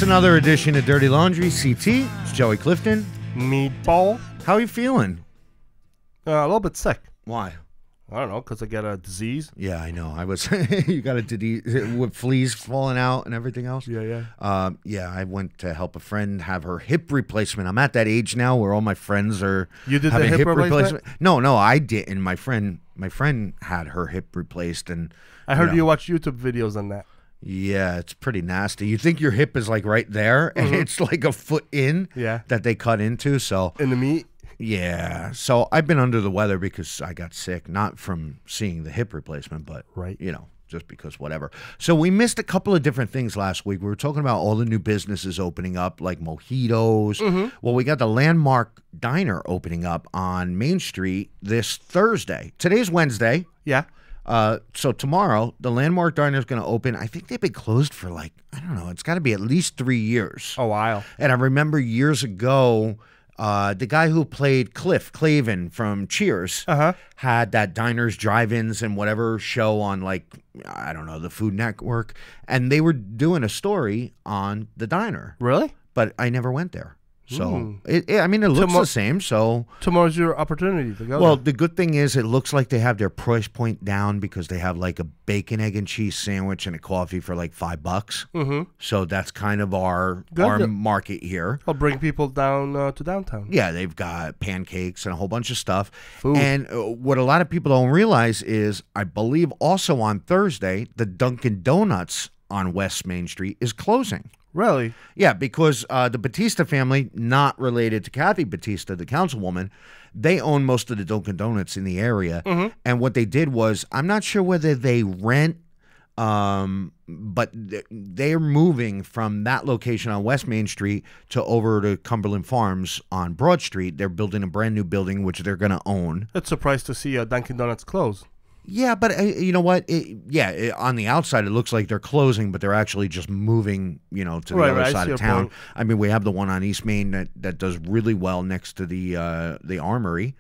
It's another edition of Dirty Laundry. CT, it's Joey Clifton. Meatball. How are you feeling? A little bit sick. Why? I don't know, because I got a disease. Yeah, I know. I was. You got a disease with fleas falling out and everything else. Yeah. Yeah, I went to help a friend have her hip replacement. I'm at that age now where all my friends are. You did having the hip replacement? No, I didn't. My friend had her hip replaced, and I heard you watch YouTube videos on that. Yeah, it's pretty nasty. You think your hip is like right there, and it's like a foot in. Yeah. That they cut into. So in the meat. Yeah, so I've been under the weather because I got sick, not from seeing the hip replacement, but, just because whatever. So we missed a couple of different things last week. We were talking about all the new businesses opening up, like Mojitos. Well, we got the Landmark Diner opening up on Main Street this Thursday. Today's Wednesday. Yeah. So tomorrow, the Landmark Diner is going to open. I think they've been closed for I don't know, it's got to be at least 3 years. A while. And I remember years ago, the guy who played Cliff Clavin from Cheers had that Diners, Drive-Ins, and whatever show on, I don't know, the Food Network. And they were doing a story on the diner. Really? But I never went there. So, it looks the same. So tomorrow's your opportunity to go. Well, there. The good thing is it looks like they have their price point down because they have a bacon, egg, and cheese sandwich and a coffee for $5. So that's kind of our market here. I'll bring people down to downtown. Yeah, they've got pancakes and a whole bunch of stuff. Food. And what a lot of people don't realize is, I believe also on Thursday, the Dunkin' Donuts on West Main Street is closing. Really? Yeah, because the Batista family, not related to Kathy Batista, the councilwoman, they own most of the Dunkin' Donuts in the area. And what they did was, I'm not sure whether they rent, but they're moving from that location on West Main Street to over to Cumberland Farms on Broad Street. They're building a brand new building, which they're going to own. It's surprised to see Dunkin' Donuts close. Yeah, but you know what? On the outside, it looks like they're closing, but they're actually just moving, to the other side of town. Point. I mean, we have the one on East Main that does really well next to the Armory,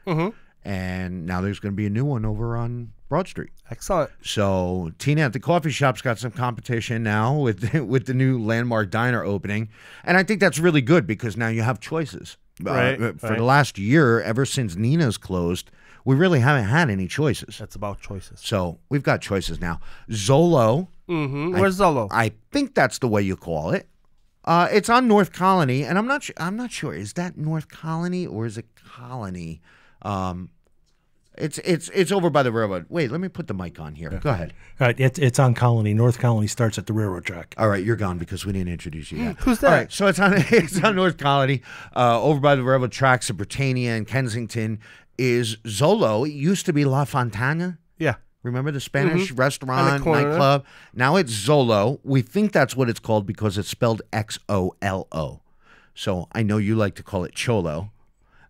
and now there's going to be a new one over on Broad Street. Excellent. So Tina at the coffee shop's got some competition now with the new Landmark Diner opening, and I think that's really good because now you have choices. For the last year, ever since Nina's closed, we really haven't had any choices. That's about choices. So we've got choices now. Zolo. Where's Zolo? I think that's the way you call it. It's on North Colony, and I'm not sure. Is that North Colony or is it Colony? It's over by the railroad. Wait, let me put the mic on here. Go ahead. All right, it's on Colony. North Colony starts at the railroad track. All right, you're gone because we didn't introduce you yet. Who's that? All right, so it's on North Colony, over by the railroad tracks of Britannia and Kensington. Is Zolo. It used to be La Fontana. Yeah. Remember the Spanish restaurant, nightclub? Now it's Zolo. We think that's what it's called because it's spelled Xolo. So I know you like to call it Cholo.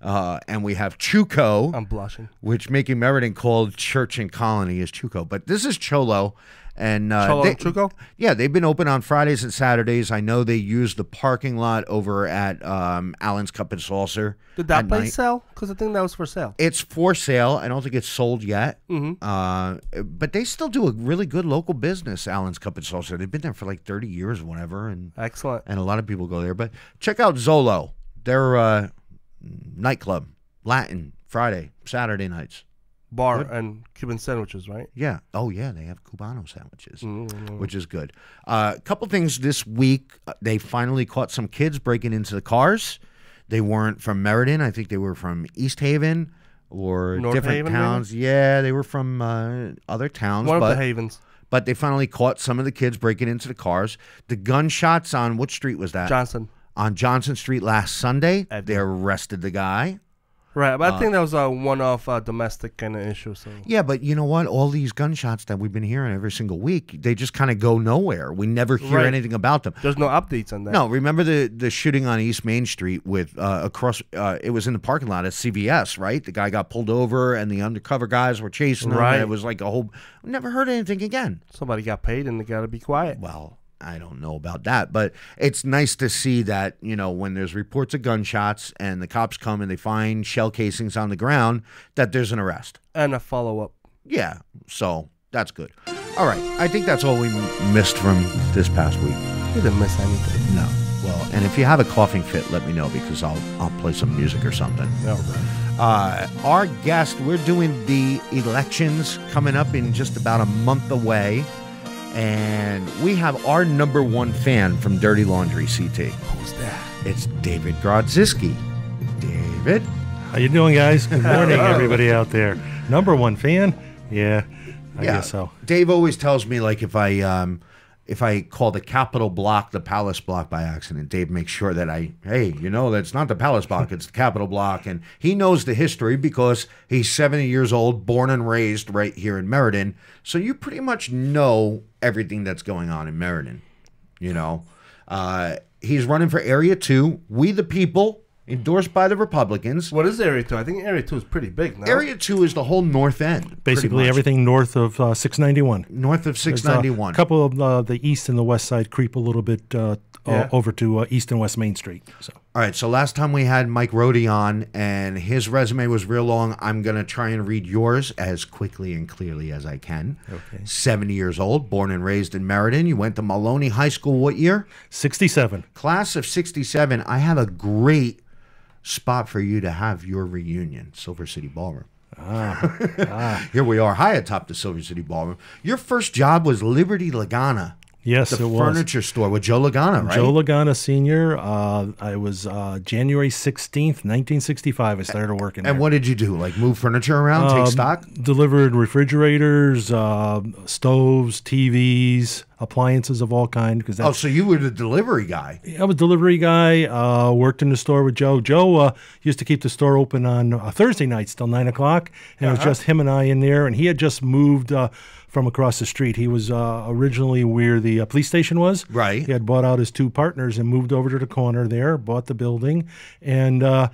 And we have Chuco. I'm blushing. Which Mickey Meriden called Church and Colony is Chuco. But this is Cholo. And Chuco? Yeah, they've been open on Fridays and Saturdays. I know they use the parking lot over at Allen's Cup and Saucer. Did that place sell? Because I think that was for sale. It's for sale. I don't think it's sold yet. But they still do a really good local business, Allen's Cup and Saucer. They've been there for 30 years or whatever. And excellent. And a lot of people go there. But check out Zolo. They're nightclub, Latin, Friday, Saturday nights. Bar and Cuban sandwiches, right? Yeah. Oh, yeah. They have Cubano sandwiches, which is good. A couple things this week. They finally caught some kids breaking into the cars. They weren't from Meriden. I think they were from East Haven or different towns. Maybe? Yeah, they were from other towns. One of the havens. But they finally caught some of the kids breaking into the cars. The gunshots on what street was that? Johnson. On Johnson Street last Sunday. They arrested the guy. Right, but I think that was a one-off domestic kind of issue. So yeah, but you know what? All these gunshots that we've been hearing every single week, they just kind of go nowhere. We never hear anything about them. There's no updates on that. No, remember the shooting on East Main Street with across? It was in the parking lot at CVS, right? The guy got pulled over, and the undercover guys were chasing him. And it was like a whole. Never heard anything again. Somebody got paid, and they got to be quiet. Well, I don't know about that, but it's nice to see that, when there's reports of gunshots and the cops come and they find shell casings on the ground, that there's an arrest. And a follow-up. Yeah, so that's good. All right, I think that's all we missed from this past week. We didn't miss anything. No. Well, And if you have a coughing fit, let me know because I'll play some music or something. Our guest, we're doing the elections coming up in just about a month away. And we have our number one fan from Dirty Laundry, CT. Who's that? It's David Grodzicki. David? How you doing, guys? Good morning, everybody out there. Number one fan? Yeah, I guess so. Dave always tells me, like, if I call the Capitol block the Palace block by accident, Dave makes sure that hey, that's not the Palace block, it's the Capitol block. And he knows the history because he's 70 years old, born and raised right here in Meriden. So you pretty much know everything that's going on in Meriden, He's running for Area 2, We the People, endorsed by the Republicans. What is Area 2? I think Area 2 is pretty big now. Area 2 is the whole north end. Basically everything north of 691. North of 691. A couple of the east and the west side creep a little bit over to East and West Main Street. So. All right, so last time we had Mike Rohde on, and his resume was real long. I'm going to try and read yours as quickly and clearly as I can. Okay. 70 years old, born and raised in Meriden. You went to Maloney High School what year? 67. Class of 67. I have a great spot for you to have your reunion, Silver City Ballroom. Here we are, high atop the Silver City Ballroom. Your first job was Liberty Lagana. Yes, the it was. furniture store with Joe Lagana, right? Joe Lagana Sr. I was January 16th, 1965. I started working there. And what did you do? Like move furniture around, take stock? Delivered refrigerators, stoves, TVs, appliances of all kinds. So you were the delivery guy. I was a delivery guy, worked in the store with Joe. Joe used to keep the store open on Thursday nights till 9 o'clock, and it was just him and I in there, and he had just moved from across the street. He was originally where the police station was. Right. He had bought out his two partners and moved over to the corner there, bought the building, and so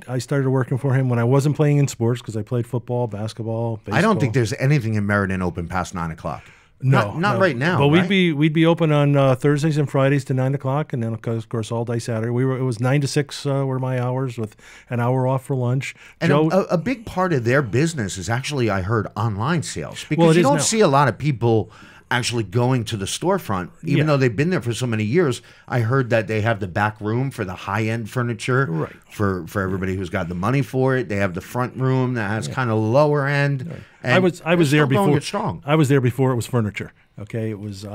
I started working for him when I wasn't playing in sports because I played football, basketball, baseball. I don't think there's anything in Meriden open past 9 o'clock. No, not right now. But right? we'd be open on Thursdays and Fridays to 9 o'clock, and then of course all day Saturday. It was 9 to 6 were my hours with an hour off for lunch. And a big part of their business is actually, I heard, online sales because you don't see a lot of people actually going to the storefront, even though they've been there for so many years. I heard that they have the back room for the high-end furniture, right, for everybody who's got the money for it. They have the front room that has kind of lower end. Right. I was there before. Strong. I was there before it was furniture. Okay, it was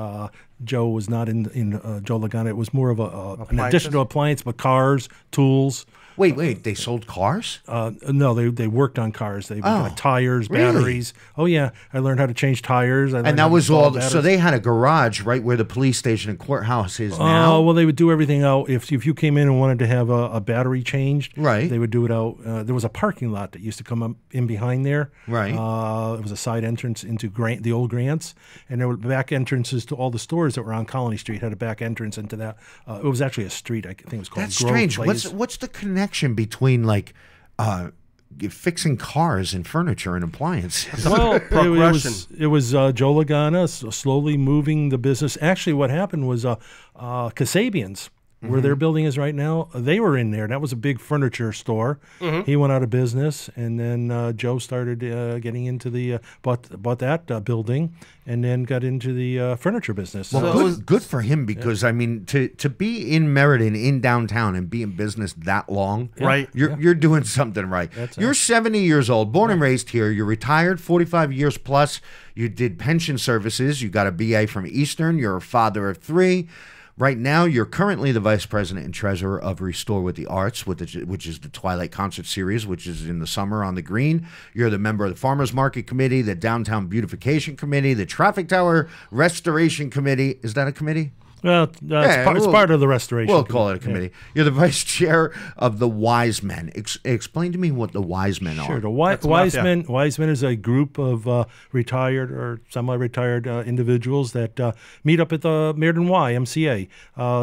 Joe was not in Joe Lagana. It was more of an additional appliance, but cars, tools. Wait, they sold cars? No, they worked on cars. They got tires, batteries. Really? Oh, yeah. I learned how to change tires. And that was all. So they had a garage right where the police station and courthouse is now? Well, they would do everything out. If you came in and wanted to have a battery changed, right, they would do it out. There was a parking lot that used to come up in behind there. Right. It was a side entrance into the old Grants. And there were back entrances to all the stores that were on Colony Street, had a back entrance into that. It was actually a street. I think it was called That's Grove strange. Place. What's the connection between like fixing cars and furniture and appliances? Well, it was Joe Lagana slowly moving the business. Actually, what happened was Kasabian's, where their building is right now, they were in there. That was a big furniture store. He went out of business, and then Joe started getting into the bought that building, and then got into the furniture business. Well, good for him because I mean to be in Meriden in downtown and be in business that long, right? You're doing something right. You're 70 years old, born and raised here. You're retired, 45 years plus. You did pension services. You got a BA from Eastern. You're a father of 3. Right now, you're currently the vice president and treasurer of Restore with the Arts, which is the Twilight Concert Series, which is in the summer on the Green. You're the member of the Farmers Market Committee, the Downtown Beautification Committee, the Traffic Tower Restoration Committee. Is that a committee? Well, it's part of the restoration. We'll call it a committee. Yeah. You're the vice chair of the Wise Men. Explain to me what the Wise Men are. Sure. The Wise Men is a group of retired or semi-retired individuals that meet up at the Meriden YMCA.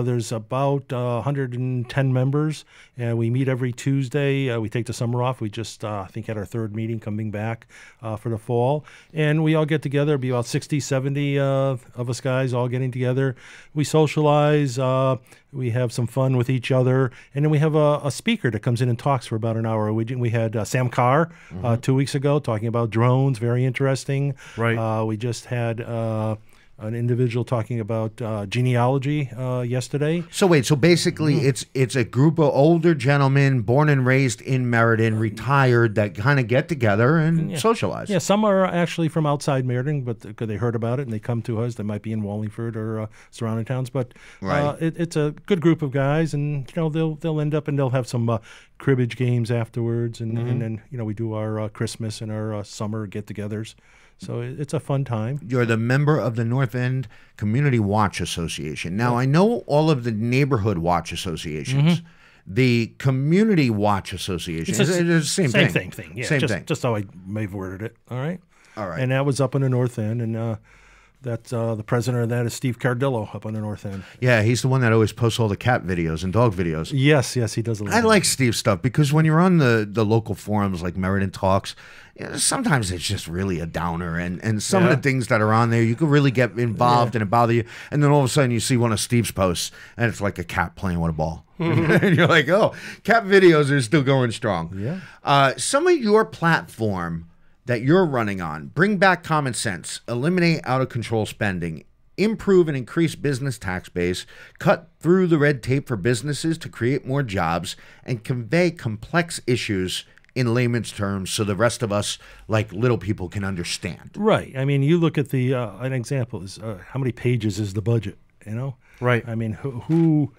There's about 110 members, and we meet every Tuesday. We take the summer off. We just, I think, had our 3rd meeting coming back for the fall. And we all get together, be about 60, 70 of us guys all getting together. We socialize, we have some fun with each other, and then we have a speaker that comes in and talks for about an hour. We had Sam Carr 2 weeks ago talking about drones, very interesting. Right. We just had an individual talking about genealogy yesterday. So wait, so basically it's a group of older gentlemen born and raised in Meriden, retired, that kind of get together and socialize. Yeah, some are actually from outside Meriden, but because they heard about it and they come to us. They might be in Wallingford or surrounding towns, but it's a good group of guys, and they'll end up and they'll have some cribbage games afterwards, and then we do our Christmas and our summer get-togethers. So it's a fun time. You're the member of the North End Community Watch Association. Now, I know all of the neighborhood watch associations. The Community Watch Association is the same thing. Yeah, same thing. Just how I may have worded it. All right. All right. And that was up in the North End, and that's the president of that is Steve Cardillo up on the North End. Yeah, he's the one that always posts all the cat videos and dog videos. Yes, he does a lot. I like Steve's stuff because when you're on the local forums like Meriden Talks, sometimes it's just really a downer, and some of the things that are on there, you could really get involved and it bother you, and then all of a sudden you see one of Steve's posts and it's like a cat playing with a ball. And you're like, oh, cat videos are still going strong. Yeah. Some of your platform that you're running on: bring back common sense, eliminate out-of-control spending, improve and increase business tax base, cut through the red tape for businesses to create more jobs, and convey complex issues in layman's terms so the rest of us, like little people, can understand. Right. I mean, you look at the an example is how many pages is the budget, Right. I mean, who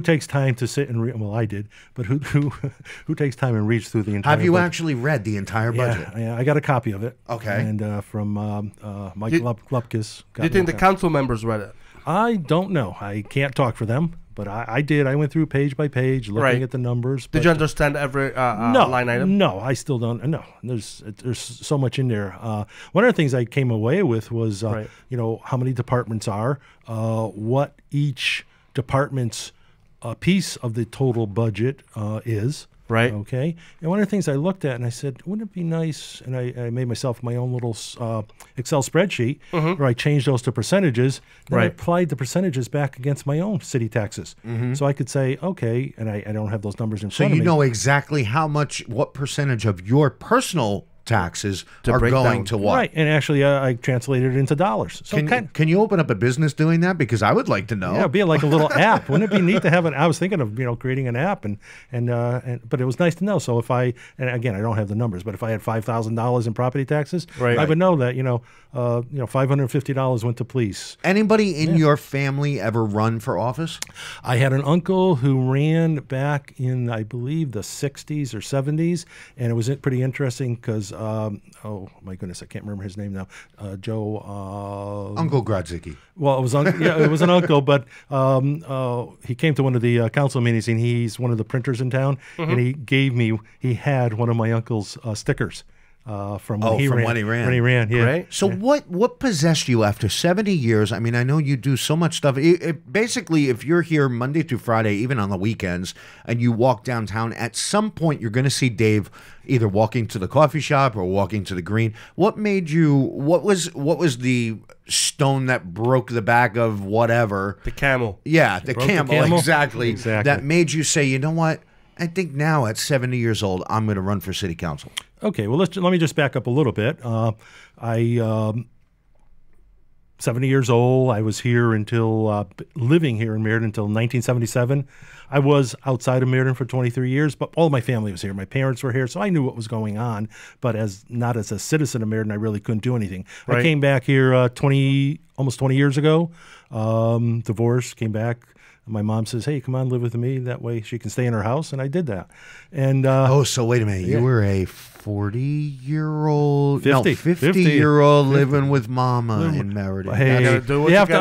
takes time to sit and read? Well, I did, but who takes time and reads through the entire Have you budget? actually read the entire budget? Yeah, I got a copy of it. Okay. And from Mike Lupkis. Do you think the council members read it? I don't know. I can't talk for them, but I did. I went through page by page looking at the numbers. Did you understand every line item? No, I still don't. No, there's so much in there. One of the things I came away with was, how many departments are, what each department's piece of the total budget is. Right. Okay. And one of the things I looked at and I said, wouldn't it be nice? And I made myself my own little Excel spreadsheet where I changed those to percentages. Then I applied the percentages back against my own city taxes. So I could say, okay, and I don't have those numbers in front of me. So you know exactly what percentage of your personal taxes are going to what? Right, and actually I translated it into dollars. So can you open up a business doing that? Because I would like to know. Yeah, it'd be like a little app. Wouldn't it be neat to have I was thinking of creating an app, and but it was nice to know. So if and again I don't have the numbers, but if I had $5,000 in property taxes, I would know that $550 went to police. Anybody in your family ever run for office? I had an uncle who ran back in, I believe, the 60s or 70s, and it was pretty interesting because, oh my goodness, I can't remember his name now. Joe. Uncle Grodzicki. Well, it was it was an uncle, but he came to one of the council meetings, and he's one of the printers in town, and he had one of my uncle's stickers. From when he ran, yeah. Right. So what possessed you after 70 years? I mean, I know you do so much stuff. Basically, if you're here Monday through Friday, even on the weekends, and you walk downtown, at some point you're going to see Dave either walking to the coffee shop or walking to the green. What made you? What was the stone that broke the back of whatever? The camel. Yeah, the camel. Exactly. Exactly. That made you say, you know what? I think now at 70 years old, I'm going to run for city council. Okay, well, let me just back up a little bit. 70 years old. I was here until living here in Meriden until 1977. I was outside of Meriden for 23 years, but all my family was here. My parents were here, so I knew what was going on. But not as a citizen of Meriden, I really couldn't do anything. Right. I came back here almost 20 years ago. Divorced, came back. My mom says, "Hey, come on, live with me. That way she can stay in her house," and I did that. And so wait a minute, you were a 40-year-old, 50-year-old living with Mama in Meriden. Hey, you have to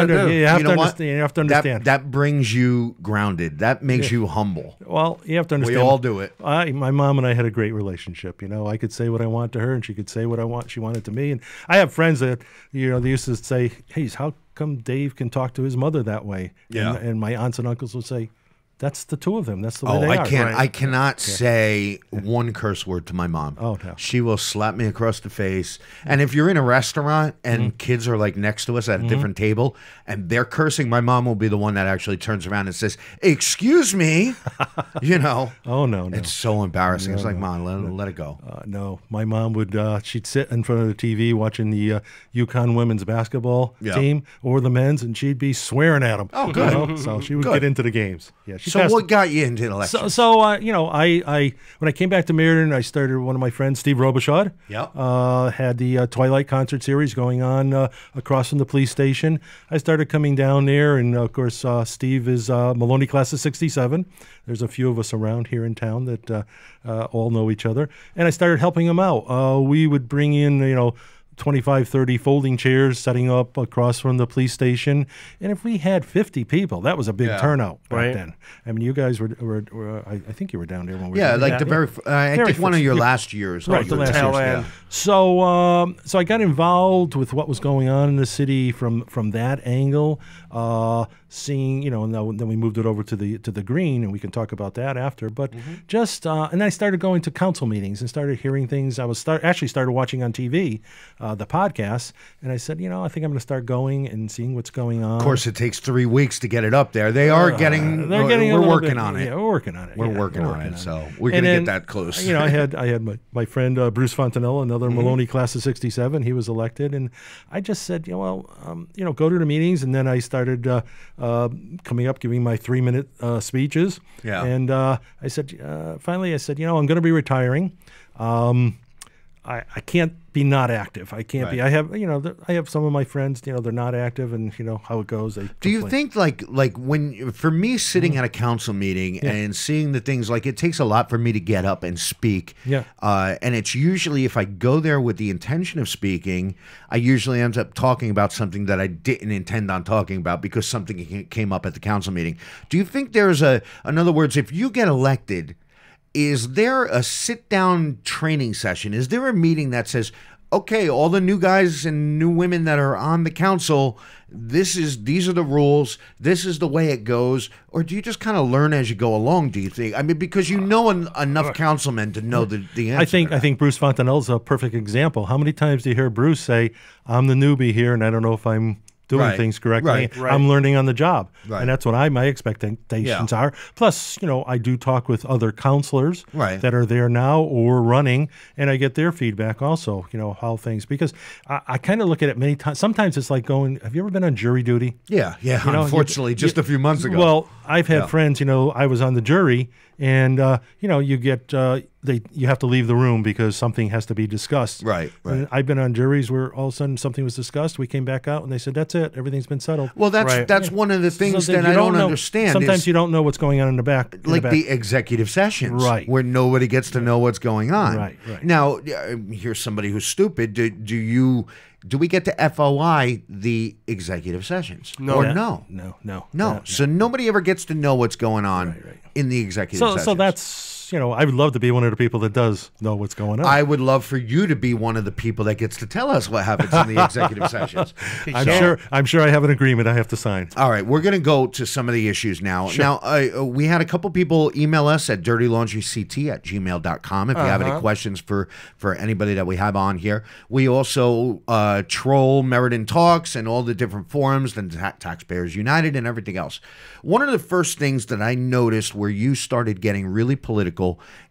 understand. That brings you grounded. That makes you humble. Well, you have to understand. We all do it. My mom and I had a great relationship. I could say what I want to her, and she could say what she wanted to me. And I have friends that they used to say, "Hey, how come Dave can talk to his mother that way?" Yeah. And my aunts and uncles would say, "That's the two of them. That's the way they are." I cannot say one curse word to my mom. Oh, no. She will slap me across the face. And if you're in a restaurant and kids are like next to us at a different table and they're cursing, my mom will be the one that actually turns around and says, "Excuse me." You know. Oh no. It's so embarrassing. It's like, Mom, let it go. No, my mom would. She'd sit in front of the TV watching the UConn women's basketball team or the men's, and she'd be swearing at them. Oh, good. So she would get into the games. Yeah. So what got you into elections? So I when I came back to Meriden, I started one of my friends, Steve Robichaud. Yep. Had the Twilight concert series going on across from the police station. I started coming down there, and of course, Steve is Maloney class of '67. There's a few of us around here in town that all know each other, and I started helping him out. We would bring in, 25, 30 folding chairs, setting up across from the police station. And if we had 50 people, that was a big turnout back then. I mean, you guys were I think you were down there when we were like the very, I think one of your last years. Right, the last years. Yeah. So I got involved with what was going on in the city from that angle, seeing, and then we moved it over to the green, and we can talk about that after. But just, and then I started going to council meetings and started hearing things. I was actually started watching on TV, the podcasts, and I said, I think I'm going to start going and seeing what's going on. Of course, it takes 3 weeks to get it up there. They are getting. We're working on it. Yeah, we're working on it. We're working on it. So we're going to get that close. I had my friend Bruce Fontanella, another Maloney class of '67. He was elected, and I just said, go to the meetings, and then I started coming up, giving my 3-minute speeches. Yeah. And I said, finally, I'm going to be retiring. I can't be not active. I can't be. I have, I have some of my friends, they're not active, and how it goes. Do you think like when, for me, sitting at a council meeting and seeing the things, like, it takes a lot for me to get up and speak. Yeah. And it's usually, if I go there with the intention of speaking, I usually end up talking about something that I didn't intend on talking about because something came up at the council meeting. Do you think there's in other words, if you get elected, is there a sit-down training session? Is there a meeting that says, okay, all the new guys and new women that are on the council, these are the rules, this is the way it goes? Or do you just kind of learn as you go along, do you think? I mean, because enough councilmen to know the answer. I think Bruce Fontanella is a perfect example. How many times do you hear Bruce say, I'm the newbie here, and I don't know if I'm doing things correctly. Right. I'm learning on the job. Right. And that's what my expectations are. Plus, I do talk with other counselors that are there now or running, and I get their feedback also, how things, because I kind of look at it many times. Sometimes it's like going, have you ever been on jury duty? Yeah. Unfortunately, just a few months ago. Well, I've had friends, I was on the jury, and, you get, you have to leave the room because something has to be discussed. Right. And I've been on juries where all of a sudden something was discussed. We came back out and they said, that's it. Everything's been settled. Well, that's one of the things that I don't understand. Sometimes you don't know what's going on in the back. The executive sessions. Right. Where nobody gets to know what's going on. Right. Now, here's somebody who's stupid. Do we get to FOI the executive sessions? No. Or no? No. So nobody ever gets to know what's going on in the executive sessions. So that's, I would love to be one of the people that does know what's going on. I would love for you to be one of the people that gets to tell us what happens in the executive sessions. I'm sure I have an agreement I have to sign. All right, we're going to go to some of the issues now. Sure. Now, we had a couple people email us at dirtylaundryct@gmail.com if you have any questions for anybody that we have on here. We also troll Meriden Talks and all the different forums and Taxpayers United and everything else. One of the first things that I noticed where you started getting really political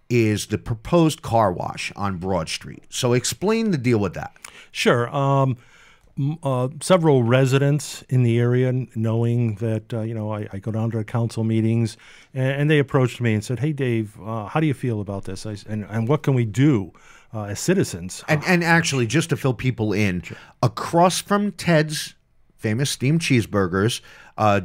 is the proposed car wash on Broad Street. So explain the deal with that. Sure. Several residents in the area, knowing that, I go down to council meetings, and they approached me and said, hey, Dave, how do you feel about this? And what can we do as citizens? And actually, just to fill people in, across from Ted's famous steamed cheeseburgers,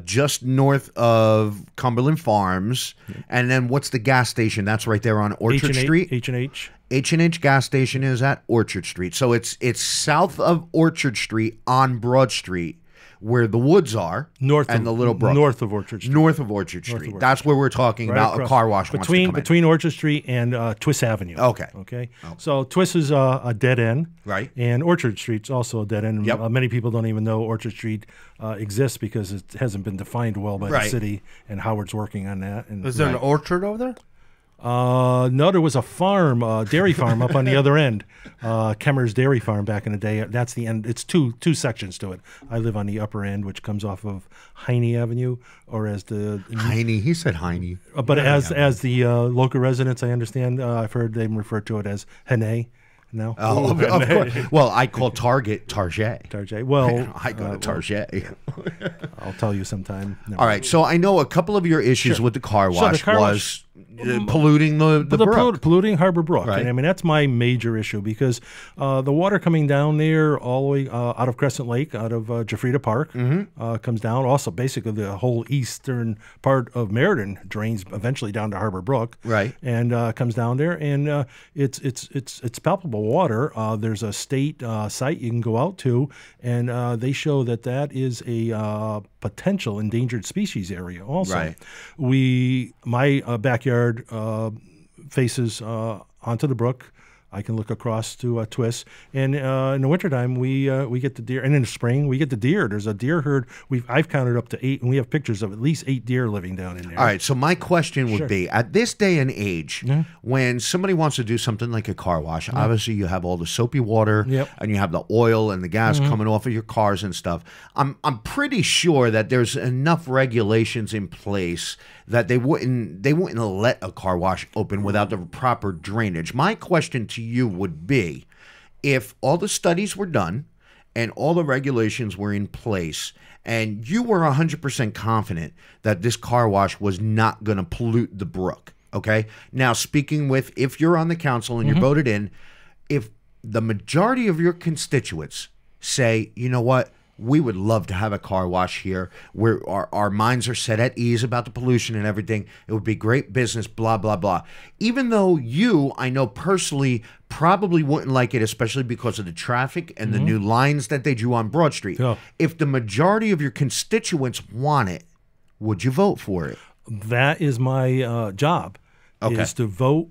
just north of Cumberland Farms, and then what's the gas station? That's right there on Orchard Street. H&H. H&H gas station is at Orchard Street. So it's south of Orchard Street on Broad Street, where the woods are, north of Orchard Street. That's where we're talking about a car wash between Orchard Street and Twiss Avenue. Okay. So Twiss is a dead end, right? And Orchard Street's also a dead end. Yep. Many people don't even know Orchard Street exists because it hasn't been defined well by the city, and Howard's working on that. And is there an orchard over there? No, there was a farm, dairy farm up on the other end. Kemmer's Dairy Farm back in the day. That's the end. It's two sections to it. I live on the upper end, which comes off of Heine Avenue, or as the Heine. He said Heine. But as the local residents, I understand, I've heard them refer to it as Hene. No. Oh, of course. Well, I call Target Target. Target. Well, I go to Target. I'll tell you sometime. All right. So I know a couple of your issues with the car wash the car was polluting the brook. Polluting Harbor Brook. Right. And I mean, that's my major issue because the water coming down there all the way out of Crescent Lake, out of Jafrita Park, comes down. Also, basically, the whole eastern part of Meriden drains eventually down to Harbor Brook. Right. And comes down there, and it's palpable water. There's a state site you can go out to, and they show that is a potential endangered species area also. Right. My backyard faces onto the brook. I can look across to Twist, and in the wintertime we get the deer, and in the spring we get the deer. There's a deer herd. I've counted up to 8, and we have pictures of at least 8 deer living down in there. All right, so my question would be, at this day and age, when somebody wants to do something like a car wash, obviously you have all the soapy water, and you have the oil and the gas coming off of your cars and stuff. I'm pretty sure that there's enough regulations in place that they wouldn't let a car wash open without the proper drainage. My question to you would be, if all the studies were done and all the regulations were in place and you were 100% confident that this car wash was not going to pollute the brook, okay? Now, speaking with, if you're on the council and you're voted in, if the majority of your constituents say, you know what, we would love to have a car wash here where our minds are set at ease about the pollution and everything. It would be great business, blah, blah, blah. Even though you, I know personally, probably wouldn't like it, especially because of the traffic and the new lines that they drew on Broad Street. Yeah. If the majority of your constituents want it, would you vote for it? That is my job, is to vote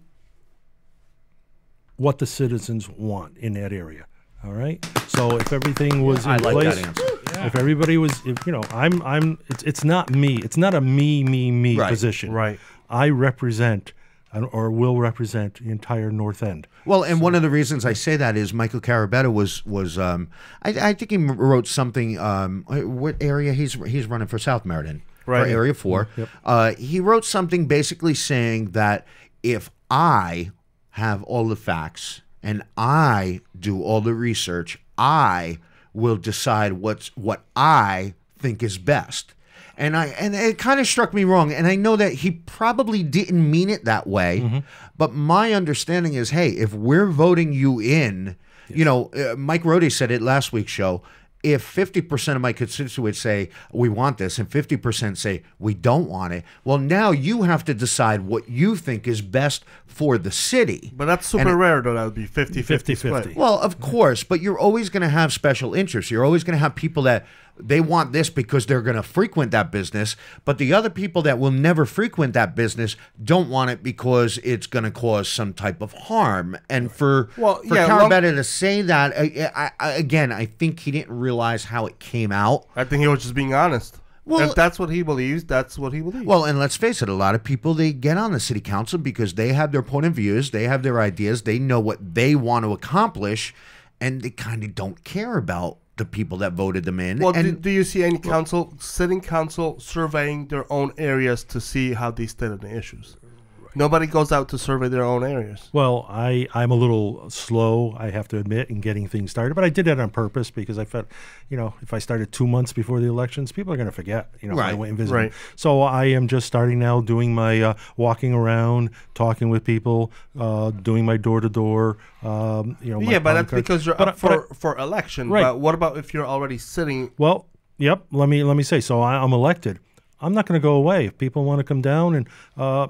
what the citizens want in that area. All right. So if everything was in place, that answer. if everybody was, it's not me. It's not a me position. Right. I represent, or will represent, the entire North End. Well, and one of the reasons I say that is Michael Carabetta was I think he wrote something. What area he's running for? South Meriden, right? For Area 4. Yep. He wrote something basically saying that if I have all the facts and I do all the research, I will decide what I think is best. And it kind of struck me wrong. And I know that he probably didn't mean it that way. But my understanding is, hey, if we're voting you in, you know, Mike Rohde said it last week's show, if 50% of my constituents say we want this and 50% say we don't want it, well, now you have to decide what you think is best for the city. But that's super rare, though. That would be 50-50 split. Well, of course, but you're always going to have special interests. You're always going to have people that they want this because they're going to frequent that business, but the other people that will never frequent that business don't want it because it's going to cause some type of harm. And for Carabetta to say that, I think he didn't realize how it came out. I think he was just being honest. Well, if that's what he believes, that's what he believes. Well, and let's face it, a lot of people, they get on the city council because they have their point of views, they have their ideas, they know what they want to accomplish, and they kind of don't care about the people that voted them in. Well, do you see any sitting council surveying their own areas to see how they stand on the issues? Nobody goes out to survey their own areas. Well, I'm a little slow, I have to admit, in getting things started, but I did that on purpose because I felt, if I started 2 months before the elections, people are going to forget, if I went and visited. Right. So I am just starting now doing my walking around, talking with people, doing my door-to-door, Yeah, but that's because you're up for election. Right. But what about if you're already sitting? Well, yep, let me say, so I'm elected. I'm not going to go away. If people want to come down and,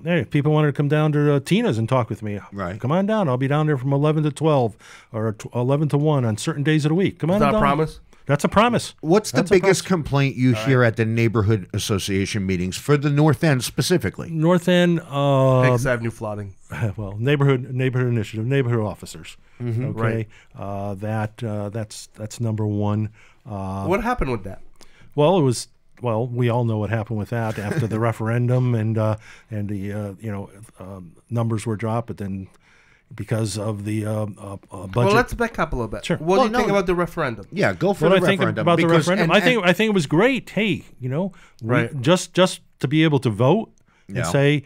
if people wanted to come down to Tina's and talk with me, come on down. I'll be down there from 11 to 12 or 11 to 1 on certain days of the week. Come on down. Is that a promise? That's a promise. What's the biggest complaint you hear at the neighborhood association meetings for the North End specifically? North End, Hicks Avenue flooding. Well, neighborhood initiative, neighborhood officers. Okay, right. that's number one. What happened with that? Well, it was well, we all know what happened with that after the referendum, and the numbers were dropped, but then because of the budget. Well, let's back up a little bit. Sure. What do you think about the referendum? Yeah, go for What the I think referendum. about the because- referendum, I think it was great. Hey, Right. just to be able to vote and Yeah. say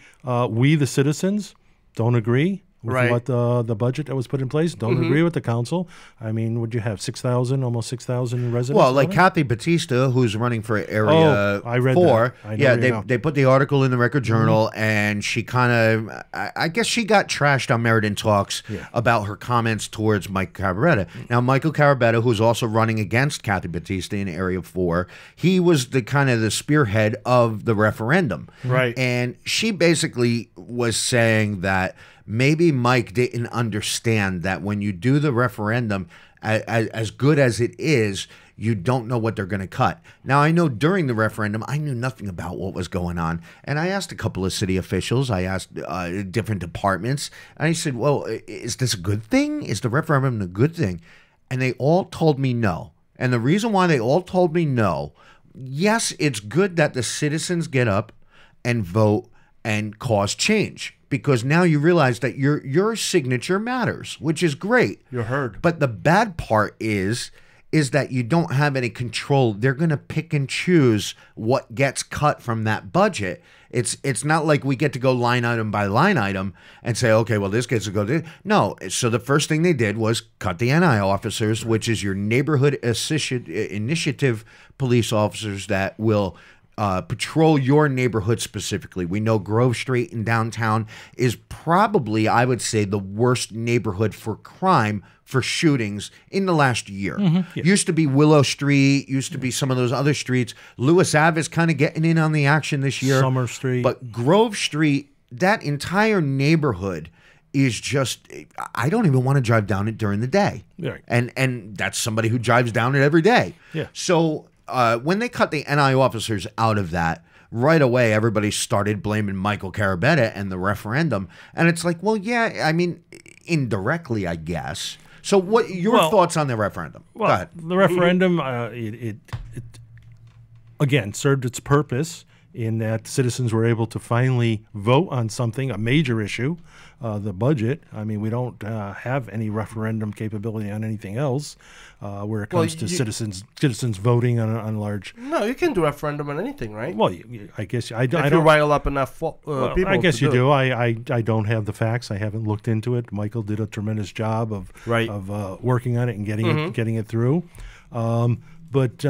we the citizens don't agree with Right. what the budget that was put in place. Don't agree with the council. I mean, would you have 6,000, almost 6,000 residents? Well, like voting? Kathy Batista, who's running for Area I read 4. that. I know Yeah, you know. they put the article in the Record Journal, and she kind of, I guess she got trashed on Meriden Talks about her comments towards Mike Carabetta. Now, Michael Carabetta, who's also running against Kathy Batista in Area 4, he was the kind of the spearhead of the referendum. Right. And she basically was saying that maybe Mike didn't understand that when you do the referendum, as good as it is, you don't know what they're going to cut. Now, I know during the referendum, I knew nothing about what was going on. And I asked a couple of city officials, I asked different departments, and I said, well, is this a good thing? Is the referendum a good thing? And they all told me no. And the reason why they all told me no, yes, it's good that the citizens get up and vote and cause change, because now you realize that your signature matters, which is great. You're heard. But the bad part is that you don't have any control. They're going to pick and choose what gets cut from that budget. It's not like we get to go line item by line item and say, okay, well, this gets to go there. No. So the first thing they did was cut the NI officers, which is your neighborhood initiative police officers that will patrol your neighborhood specifically. We know Grove Street in downtown is probably, I would say, the worst neighborhood for crime, for shootings in the last year. Used to be Willow Street, used to be some of those other streets. Lewis Ave is kind of getting in on the action this year. Summer Street. But Grove Street, that entire neighborhood is just, I don't even want to drive down it during the day. Right. And that's somebody who drives down it every day. Yeah. So when they cut the NI officers out of that, right away everybody started blaming Michael Carabetta and the referendum. And it's like, well, yeah, I mean, indirectly, I guess. So what your thoughts on the referendum? Well, Go ahead. the referendum, it again served its purpose in that citizens were able to finally vote on something, a major issue, the budget. I mean, we don't have any referendum capability on anything else where it comes to citizens voting on large. No, you can do a referendum on anything, right? Well, I guess I if don't. you rile up enough people. I guess to you do do. I don't have the facts. I haven't looked into it. Michael did a tremendous job of working on it and getting it through. But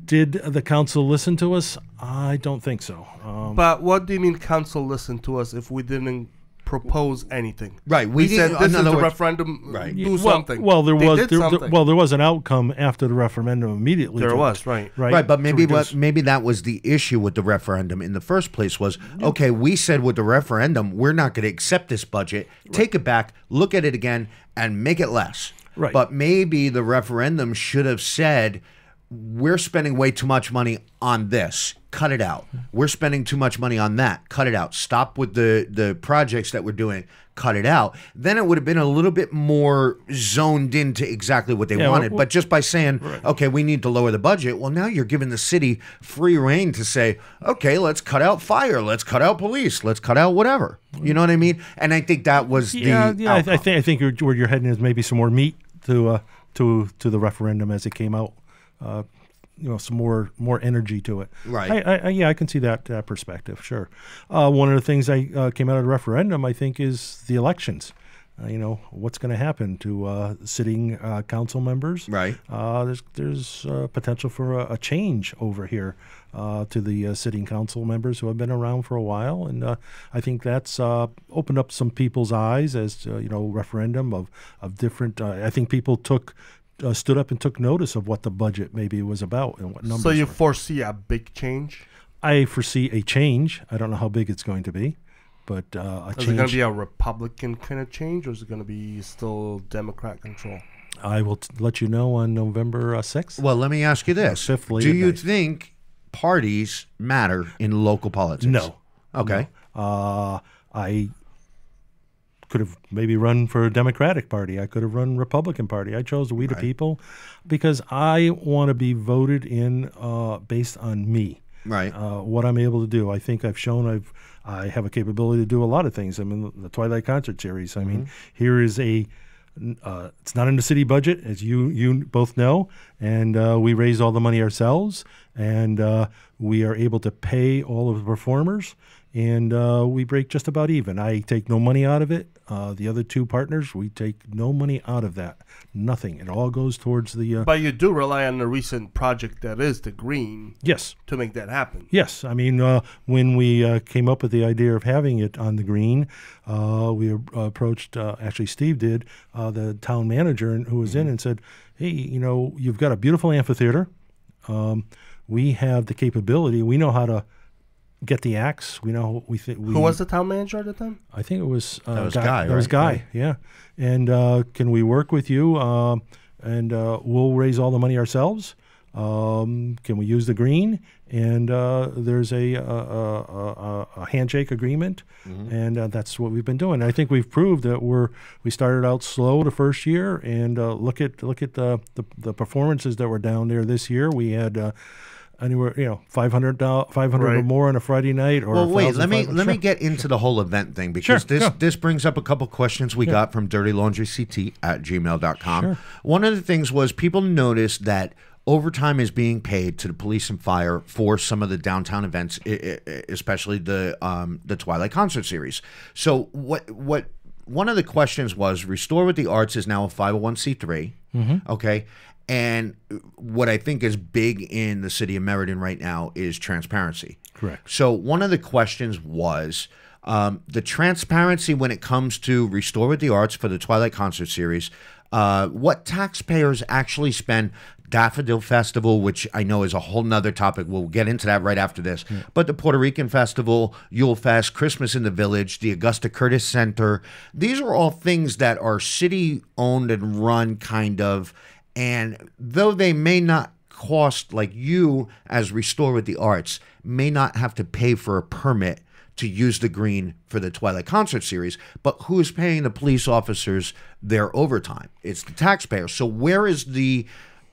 did the council listen to us? I don't think so. But what do you mean council listened to us if we didn't propose anything? Right. We said didn't- this in is other the words- referendum. Right. Do something. Well, there They was did something. there was an outcome after the referendum immediately. There to- was, right. Right, but to maybe reduce- maybe that was the issue with the referendum in the first place was, okay, we said with the referendum, we're not going to accept this budget. Take it back, look at it again, and make it less. Right. But maybe the referendum should have said, we're spending way too much money on this. Cut it out. We're spending too much money on that. Cut it out. Stop with the projects that we're doing. Cut it out. Then it would have been a little bit more zoned into exactly what they wanted. But just by saying, okay, we need to lower the budget, well, now you're giving the city free reign to say, okay, let's cut out fire. Let's cut out police. Let's cut out whatever. You know what I mean? And I think that was I think where you're heading is maybe some more meat to the referendum as it came out. Some more energy to it. Right. I can see that perspective. Sure. One of the things I came out of the referendum, I think, is the elections. What's going to happen to sitting council members? Right. There's potential for a change over here to the sitting council members who have been around for a while, and I think that's opened up some people's eyes as to, referendum of different. I think people stood up and took notice of what the budget maybe was about and what numbers. So you were. foresee a big change? I foresee a change. I don't know how big it's going to be, but a change. Is it going to be a Republican kind of change, or is it going to be still Democrat control? I will let you know on November 6th. Well, let me ask you this. Fifthly Do at you night. think parties matter in local politics? No. Okay. I could have maybe run for a Democratic Party. I could have run Republican Party. I chose We the People because I want to be voted in based on me. Right. What I'm able to do. I think I've shown I have a capability to do a lot of things. I mean, the Twilight Concert Series. I mean, here is it's not in the city budget, as you both know, and we raise all the money ourselves, and we are able to pay all of the performers, and we break just about even. I take no money out of it. The other two partners, we take no money out of that. Nothing. It all goes towards the... But you do rely on the recent project that is the Green. Yes. To make that happen. Yes. I mean, when we came up with the idea of having it on the Green, we approached, actually Steve did, the town manager who was in and said, hey, you've got a beautiful amphitheater. We have the capability. We know how to get the acts. We know who was the town manager at the time? I think it was Guy. That was Guy. Yeah. And can we work with you? And we'll raise all the money ourselves. Can we use the Green? And there's a handshake agreement, and that's what we've been doing. I think we've proved that we started out slow the first year, and look at the performances that were down there this year. We had. Anywhere, 500 or more on a Friday night. Or well, wait, let me get into the whole event thing, because this brings up a couple questions we got from dirtylaundryct@gmail.com. One of the things was people noticed that overtime is being paid to the police and fire for some of the downtown events, especially the Twilight Concert Series. So what one of the questions was, Restore with the Arts is now a 501c3, okay? And what I think is big in the city of Meriden right now is transparency. Correct. So one of the questions was the transparency when it comes to Restore with the Arts for the Twilight Concert Series. What taxpayers actually spend. Daffodil Festival, which I know is a whole nother topic. We'll get into that right after this. But the Puerto Rican Festival, Yule Fest, Christmas in the Village, the Augusta Curtis Center, these are all things that are city-owned and run kind of. And though they may not cost, like you as Restore with the Arts, may not have to pay for a permit to use the Green for the Twilight Concert Series, but who's paying the police officers their overtime? It's the taxpayer. So where is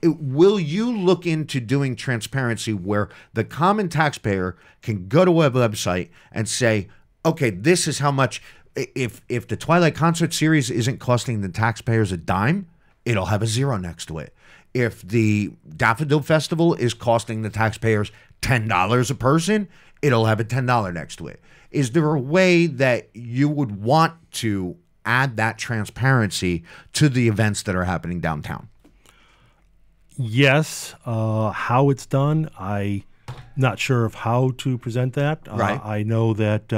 will you look into doing transparency where the common taxpayer can go to a website and say, okay, this is how much, if the Twilight Concert Series isn't costing the taxpayers a dime, it'll have a zero next to it. If the Daffodil Festival is costing the taxpayers $10 a person, it'll have a $10 next to it. Is there a way that you would want to add that transparency to the events that are happening downtown? Yes. How it's done, I'm not sure of how to present that. Right. I know that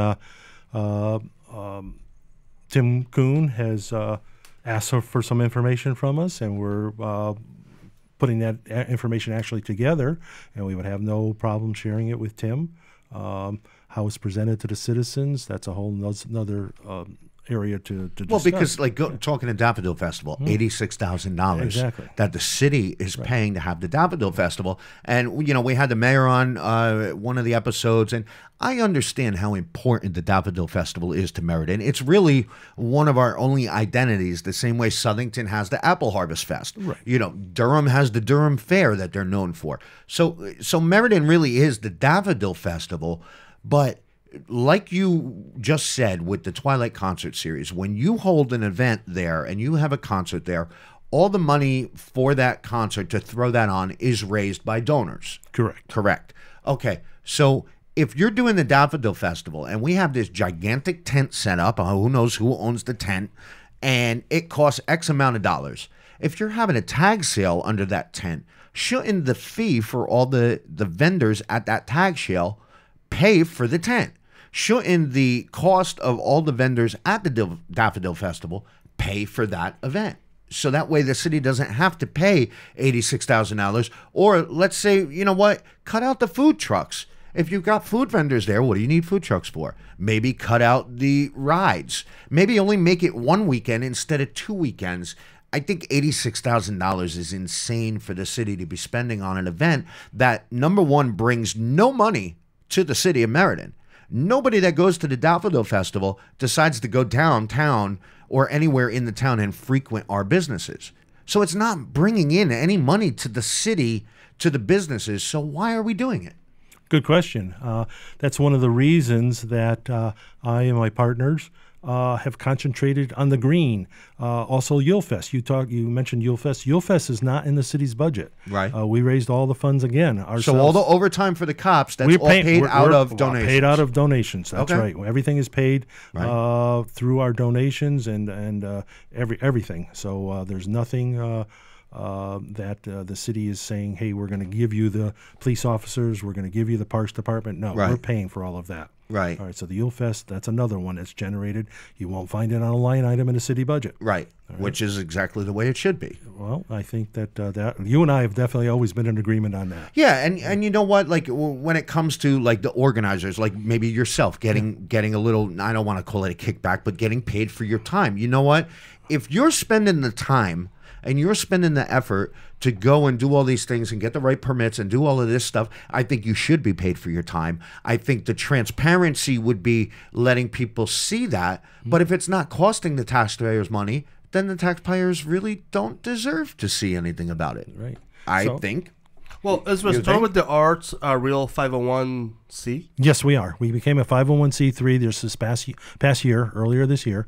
Tim Kuhn has asked for some information from us, and we're putting that information actually together, and we would have no problem sharing it with Tim. How it's presented to the citizens, that's a whole another area to discuss. Well, because talking to Daffodil Festival, $86,000 Exactly. that the city is paying to have the Daffodil Festival. And, we had the mayor on one of the episodes, and I understand how important the Daffodil Festival is to Meriden. It's really one of our only identities, the same way Southington has the Apple Harvest Fest. Right. Durham has the Durham Fair that they're known for. So Meriden really is the Daffodil Festival, but like you just said with the Twilight Concert Series, when you hold an event there and you have a concert there, all the money for that concert to throw that on is raised by donors. Correct. Okay, so if you're doing the Daffodil Festival and we have this gigantic tent set up, who knows who owns the tent, and it costs X amount of dollars. If you're having a tag sale under that tent, shouldn't the fee for all the vendors at that tag sale pay for the tent? Shouldn't the cost of all the vendors at the Daffodil Festival pay for that event? So that way the city doesn't have to pay $86,000. Or let's say, cut out the food trucks. If you've got food vendors there, what do you need food trucks for? Maybe cut out the rides. Maybe only make it one weekend instead of 2 weekends. I think $86,000 is insane for the city to be spending on an event that, number one, brings no money to the city of Meriden. Nobody that goes to the Daffodil Festival decides to go downtown or anywhere in the town and frequent our businesses. So it's not bringing in any money to the city, to the businesses. So why are we doing it? Good question. That's one of the reasons that I and my partners have concentrated on the green. Also, Yulefest. You mentioned Yulefest. Yulefest is not in the city's budget. Right. We raised all the funds again ourselves. So all the overtime for the cops, that's all paid out of donations. Paid out of donations. That's Okay. right. Everything is paid Right. through our donations and everything. So there's nothing that the city is saying, hey, we're going to give you the police officers, we're going to give you the parks department. No, Right. we're paying for all of that. Right. All right, so the Yulefest, that's another one that's generated. You won't find it on a line item in the city budget. Right. Which is exactly the way it should be. Well, I think that that you and I have definitely always been in agreement on that. Yeah, and you know what? Like when it comes to like the organizers, like maybe yourself getting a little, I don't want to call it a kickback, but getting paid for your time. You know what? If you're spending the time and you're spending the effort to go and do all these things and get the right permits and do all of this stuff, I think you should be paid for your time. I think the transparency would be letting people see that. But if it's not costing the taxpayers money, then the taxpayers really don't deserve to see anything about it. Right. I So- think. Well, is Restore with the Arts a real 501c? Yes, we are. We became a 501c3 this past year, earlier this year.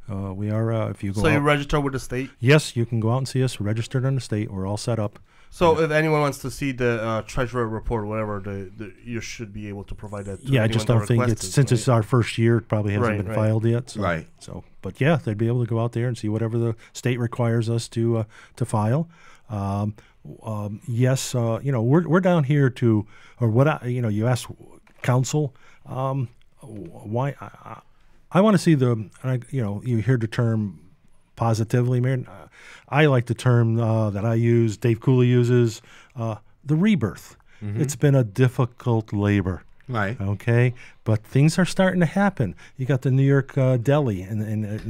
We are, if you go So you out, register with the state? yes, you can go out and see us. We're registered on the state. We're all set up. So if anyone wants to see the treasurer report or whatever, you should be able to provide that to Yeah, I anyone just that don't think requests it's it, since right? it's our first year, it probably hasn't Right, been right. filed yet. So, Right. So, but yeah, they'd be able to go out there and see whatever the state requires us to file. Yes, we're down here to, or what you asked council, why I want to see you hear the term positively, Mayor. I like the term that I use, Dave Cooley uses, the rebirth. It's been a difficult labor. Right. Okay, but things are starting to happen. You got the New York deli and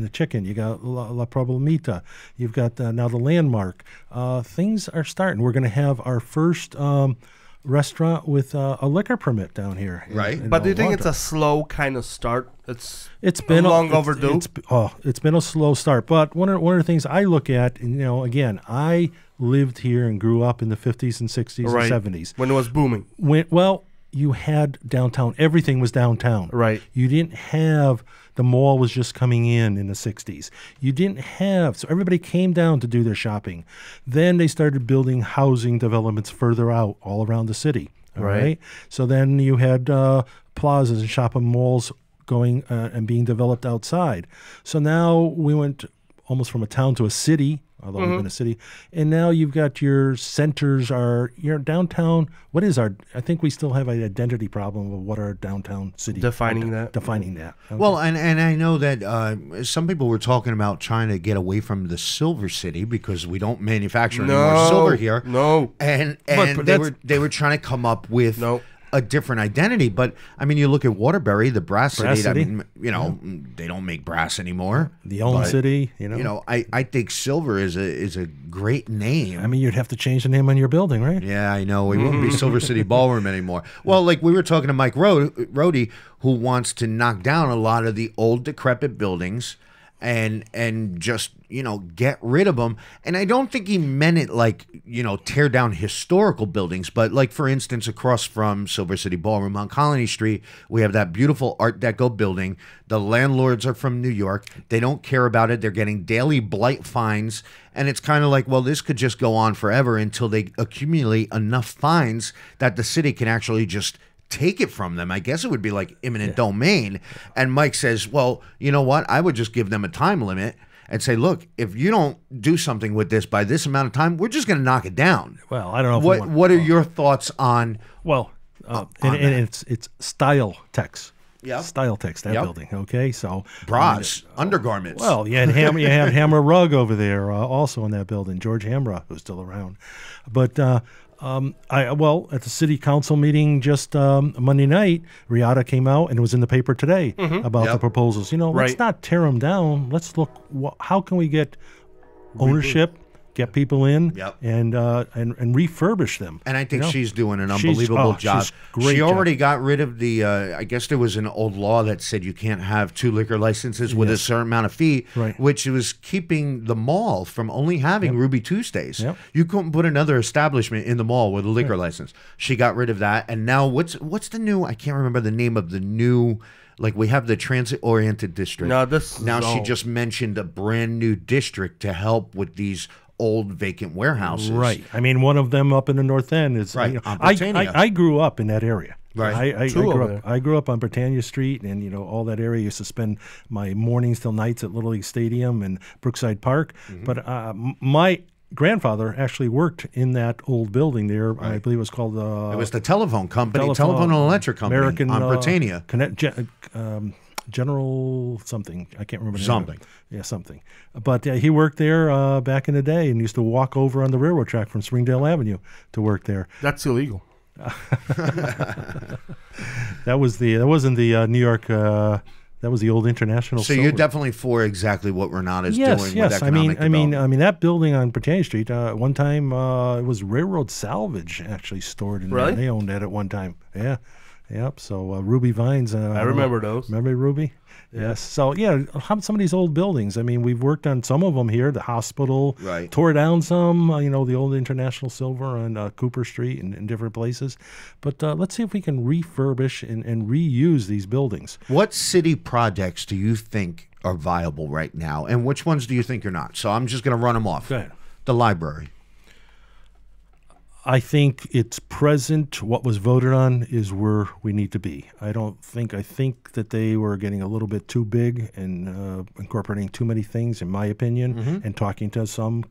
the chicken. You got La Problemita. You've got now the Landmark. Things are starting. We're going to have our first restaurant with a liquor permit down here. Right. But do you think it's a slow kind of start? It's been long overdue. It's been a slow start. But one of the things I look at, again, I lived here and grew up in the 50s and 60s Right. and 70s. When it was booming. You had downtown. Everything was downtown. Right. You didn't have, the mall was just coming in the 60s. You didn't have, so everybody came down to do their shopping. Then they started building housing developments further out all around the city. All right. So then you had plazas and shopping malls going and being developed outside. So now we went almost from a town to a city, although we've been a city, and now you've got your centers your downtown. What is I think we still have an identity problem of what our downtown city Defining that. Okay. Well, and I know that some people were talking about trying to get away from the Silver City because we don't manufacture any more silver here. No. And But they were trying to come up with No. a different identity. But I mean, you look at Waterbury, the brass city. City. I mean, they don't make brass anymore. The Elm But, City, I think silver is a great name. I mean, you'd have to change the name on your building, right? Yeah, I know. We won't be Silver City Ballroom anymore. Well, like we were talking to Mike Rohde, who wants to knock down a lot of the old decrepit buildings and just, get rid of them. And I don't think he meant it like, tear down historical buildings. But like, for instance, across from Silver City Ballroom on Colony Street, we have that beautiful Art Deco building. The landlords are from New York. They don't care about it. They're getting daily blight fines. And it's kind of like, well, this could just go on forever until they accumulate enough fines that the city can actually just take it from them. I guess it would be like eminent domain. And Mike says, well, you know what? I would just give them a time limit and say, look, if you don't do something with this by this amount of time, we're just going to knock it down. Well, I don't know. What are your thoughts on? And it's Style Tex. Yeah. Style Tex, that building. Okay, so Bras, undergarments. Well, you had Hammer Rug over there, also in that building. George Hamra, who's still around, but. At the city council meeting just Monday night, Riata came out and it was in the paper today about the proposals. Let's not tear them down. Let's look. How can we get ownership get people in, Yep. and refurbish them. And I think you know? she's doing an She's- unbelievable job. she's great She job. already got rid of the, I guess there was an old law that said you can't have 2 liquor licenses with a certain amount of fee, Right. which was keeping the mall from only having Ruby Tuesdays. Yep. You couldn't put another establishment in the mall with a liquor license. She got rid of that. And now what's the new, I can't remember the name of the new, like we have the transit-oriented district. No, this is now she all- just mentioned a brand new district to help with these old vacant warehouses. Right. I mean, one of them up in the North End is. Right, You know, on I Britannia. grew up in that area. Right. I grew up on Britannia Street, and all that area. I used to spend my mornings till nights at Little League Stadium and Brookside Park. Mm-hmm. But my grandfather actually worked in that old building there. I believe it was called. It was the telephone company, telephone and electric company American on Britannia. General something. I can't remember the name of Something. it. Yeah, something. But he worked there back in the day, and used to walk over on the railroad track from Springdale Avenue to work there. That's illegal. That wasn't the New York. That was the old International. So Silver. you're definitely for exactly what Renata's doing with Yes. economic development. I mean that building on Britannia Street. One time it was Railroad Salvage actually stored in there. Really? They owned that at one time. Yeah. Yep. So Ruby Vines. I remember those. Remember Ruby? Yes. So yeah, some of these old buildings. I mean, we've worked on some of them here. The hospital, Right. Tore down some. The old International Silver on Cooper Street and in different places. But let's see if we can refurbish and reuse these buildings. What city projects do you think are viable right now, and which ones do you think are not? So I'm just going to run them off. Go ahead. The library. I think it's present. What was voted on is where we need to be. I think that they were getting a little bit too big and incorporating too many things, in my opinion, and talking to some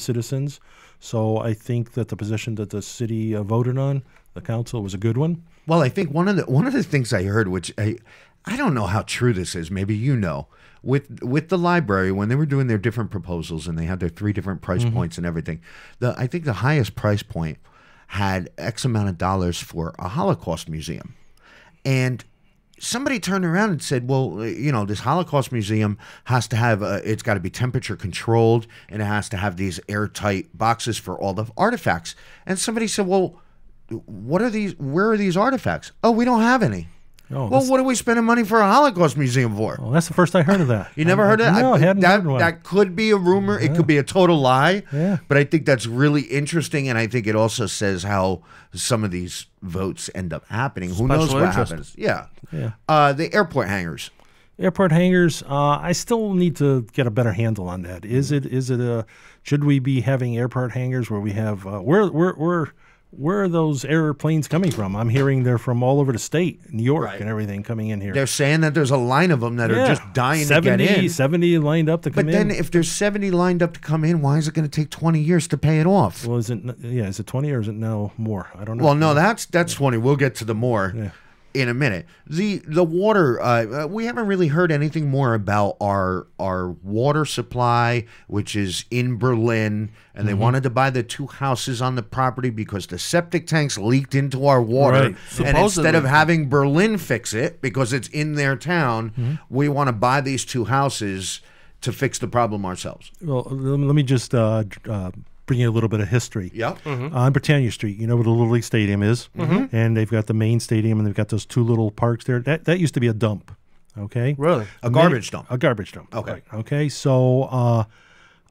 citizens. So I think that the position that the city voted on, the council, was a good one. Well, I think one of the things I heard, which I don't know how true this is. Maybe you know. With the library, when they were doing their different proposals and they had their 3 different price points and everything, I think the highest price point had X amount of dollars for a Holocaust museum. And somebody turned around and said, well, this Holocaust museum has to have, it's got to be temperature controlled, and it has to have these airtight boxes for all the artifacts. And somebody said, well, where are these artifacts? Oh, we don't have any. Oh, Well, what are we spending money for a Holocaust museum for? well, that's the first I heard of that. You never heard of that? No, I hadn't heard one. That could be a rumor. It could be a total lie. Yeah. But I think that's really interesting, and I think it also says how some of these votes end up happening. Who knows Special what interest. happens? Yeah. Yeah. The airport hangars. Airport hangars. I still need to get a better handle on that. Is it should we be having airport hangars where we have where are those airplanes coming from? I'm hearing they're from all over the state, New York, Right. and everything coming in here. They're saying that there's a line of them that are just dying 70, to get in. 70 lined up to come But in. then if there's 70 lined up to come in, why is it going to take 20 years to pay it off? Well, is it 20 or is it now more? I don't know. Well, no, that's 20. We'll get to the more in a minute. The water, we haven't really heard anything more about our water supply, which is in Berlin, and they wanted to buy the 2 houses on the property because the septic tanks leaked into our water. Right. And instead Supposedly. of having Berlin fix it because it's in their town, we want to buy these 2 houses to fix the problem ourselves. Well, let me just bring you a little bit of history. Yep. On Britannia Street, you know where the Little League Stadium is, and they've got the main stadium, and they've got those 2 little parks there. That used to be a dump, okay? Really? A garbage dump. A garbage dump. Okay. Right, okay. So